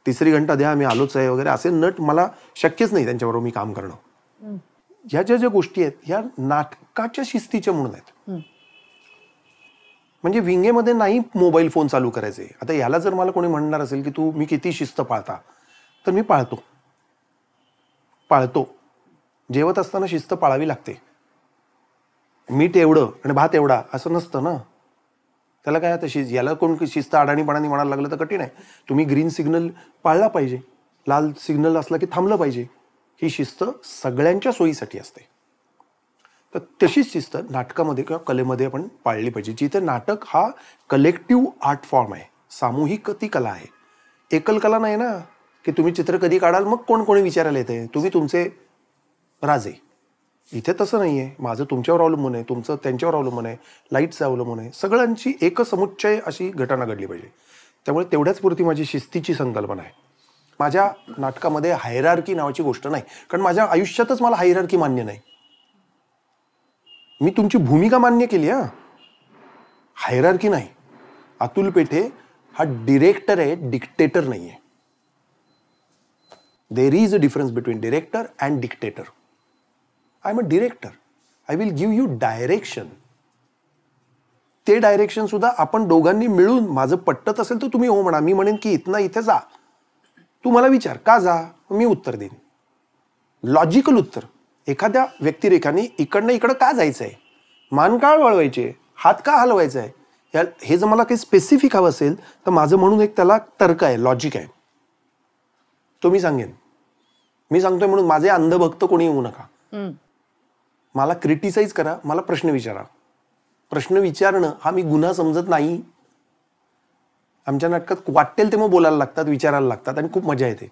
तिसरी घंटा द्या मी आलोच आहे वगैरे असे नट मला शक्यच नाही त्यांच्याबरोबर मी काम करणं. ह्या ज्या गोष्टी आहेत ह्या नाटकाच्या शिस्तीच्या म्हणून आहेत. म्हणजे विंगेमध्ये नाही मोबाईल फोन चालू करायचे. आता याला जर मला कोणी म्हणणार असेल की तू मी किती शिस्त पाळता, तर मी पाळतो. जेवत असताना शिस्त पाळावी लागते. मीठ एवढं आणि भात एवढा असं नसतं ना. त्याला काय आता याला कोण शिस्त अडाणीपणाने म्हणायला लागलं तर कठीण आहे. तुम्ही ग्रीन सिग्नल पाळला पाहिजे, लाल सिग्नल असला की थांबलं पाहिजे. ही शिस्त सगळ्यांच्या सोयीसाठी असते. तर तशीच शिस्त नाटकामध्ये किंवा कलेमध्ये आपण पाळली पाहिजे. जिथे नाटक हा कलेक्टिव्ह आर्ट फॉर्म आहे, सामूहिक ती कला आहे. एकल कला नाही ना की तुम्ही चित्र कधी काढाल मग कोण कोणी विचारायला येते, तुम्ही तुमचे राजे. इथे तसं नाही आहे. माझं तुमच्यावर अवलंबून आहे, तुमचं त्यांच्यावर अवलंबून आहे, लाईटचं अवलंबून आहे. सगळ्यांची एकसमुच्चय अशी घटना घडली पाहिजे. त्यामुळे तेवढ्याच पुरती माझी शिस्तीची संकल्पना आहे. माझ्या नाटकामध्ये हायरार्की नावाची गोष्ट नाही, कारण माझ्या आयुष्यातच मला हायरार्की मान्य नाही. मी तुमची भूमिका मान्य केली, हायरार्की नाही. अतुल पेठे हा डिरेक्टर आहे, डिक्टेटर नाही आहे. There is a difference between director and dictator. I am a director. I will give you direction. ते डायरेक्शन सुद्धा आपण दोघांनी मिळून, माझं पट्टत असेल तर तुम्ही हो म्हणा, मी म्हणेन की इथनं इथे जा, तू मला विचार का जा, मी उत्तर देईन, लॉजिकल उत्तर. एखाद्या व्यक्तिरेखाने इकडनं इकडं का जायचंय, मान का वळवायचे, हात का हलवायचा आहे, हे जर मला काही स्पेसिफिक हवं असेल तर माझं म्हणून एक त्याला तर्क आहे, लॉजिक आहे, तो मी सांगेन. मी सांगतोय म्हणून माझे अंधभक्त कोणी येऊ नका. मला क्रिटिसाइज करा, मला प्रश्न विचारा. प्रश्न विचारणं हा मी गुन्हा समजत नाही. आमच्या नाटकात वाटेल तेव्हा बोलायला लागतात, विचारायला लागतात आणि खूप मजा येते.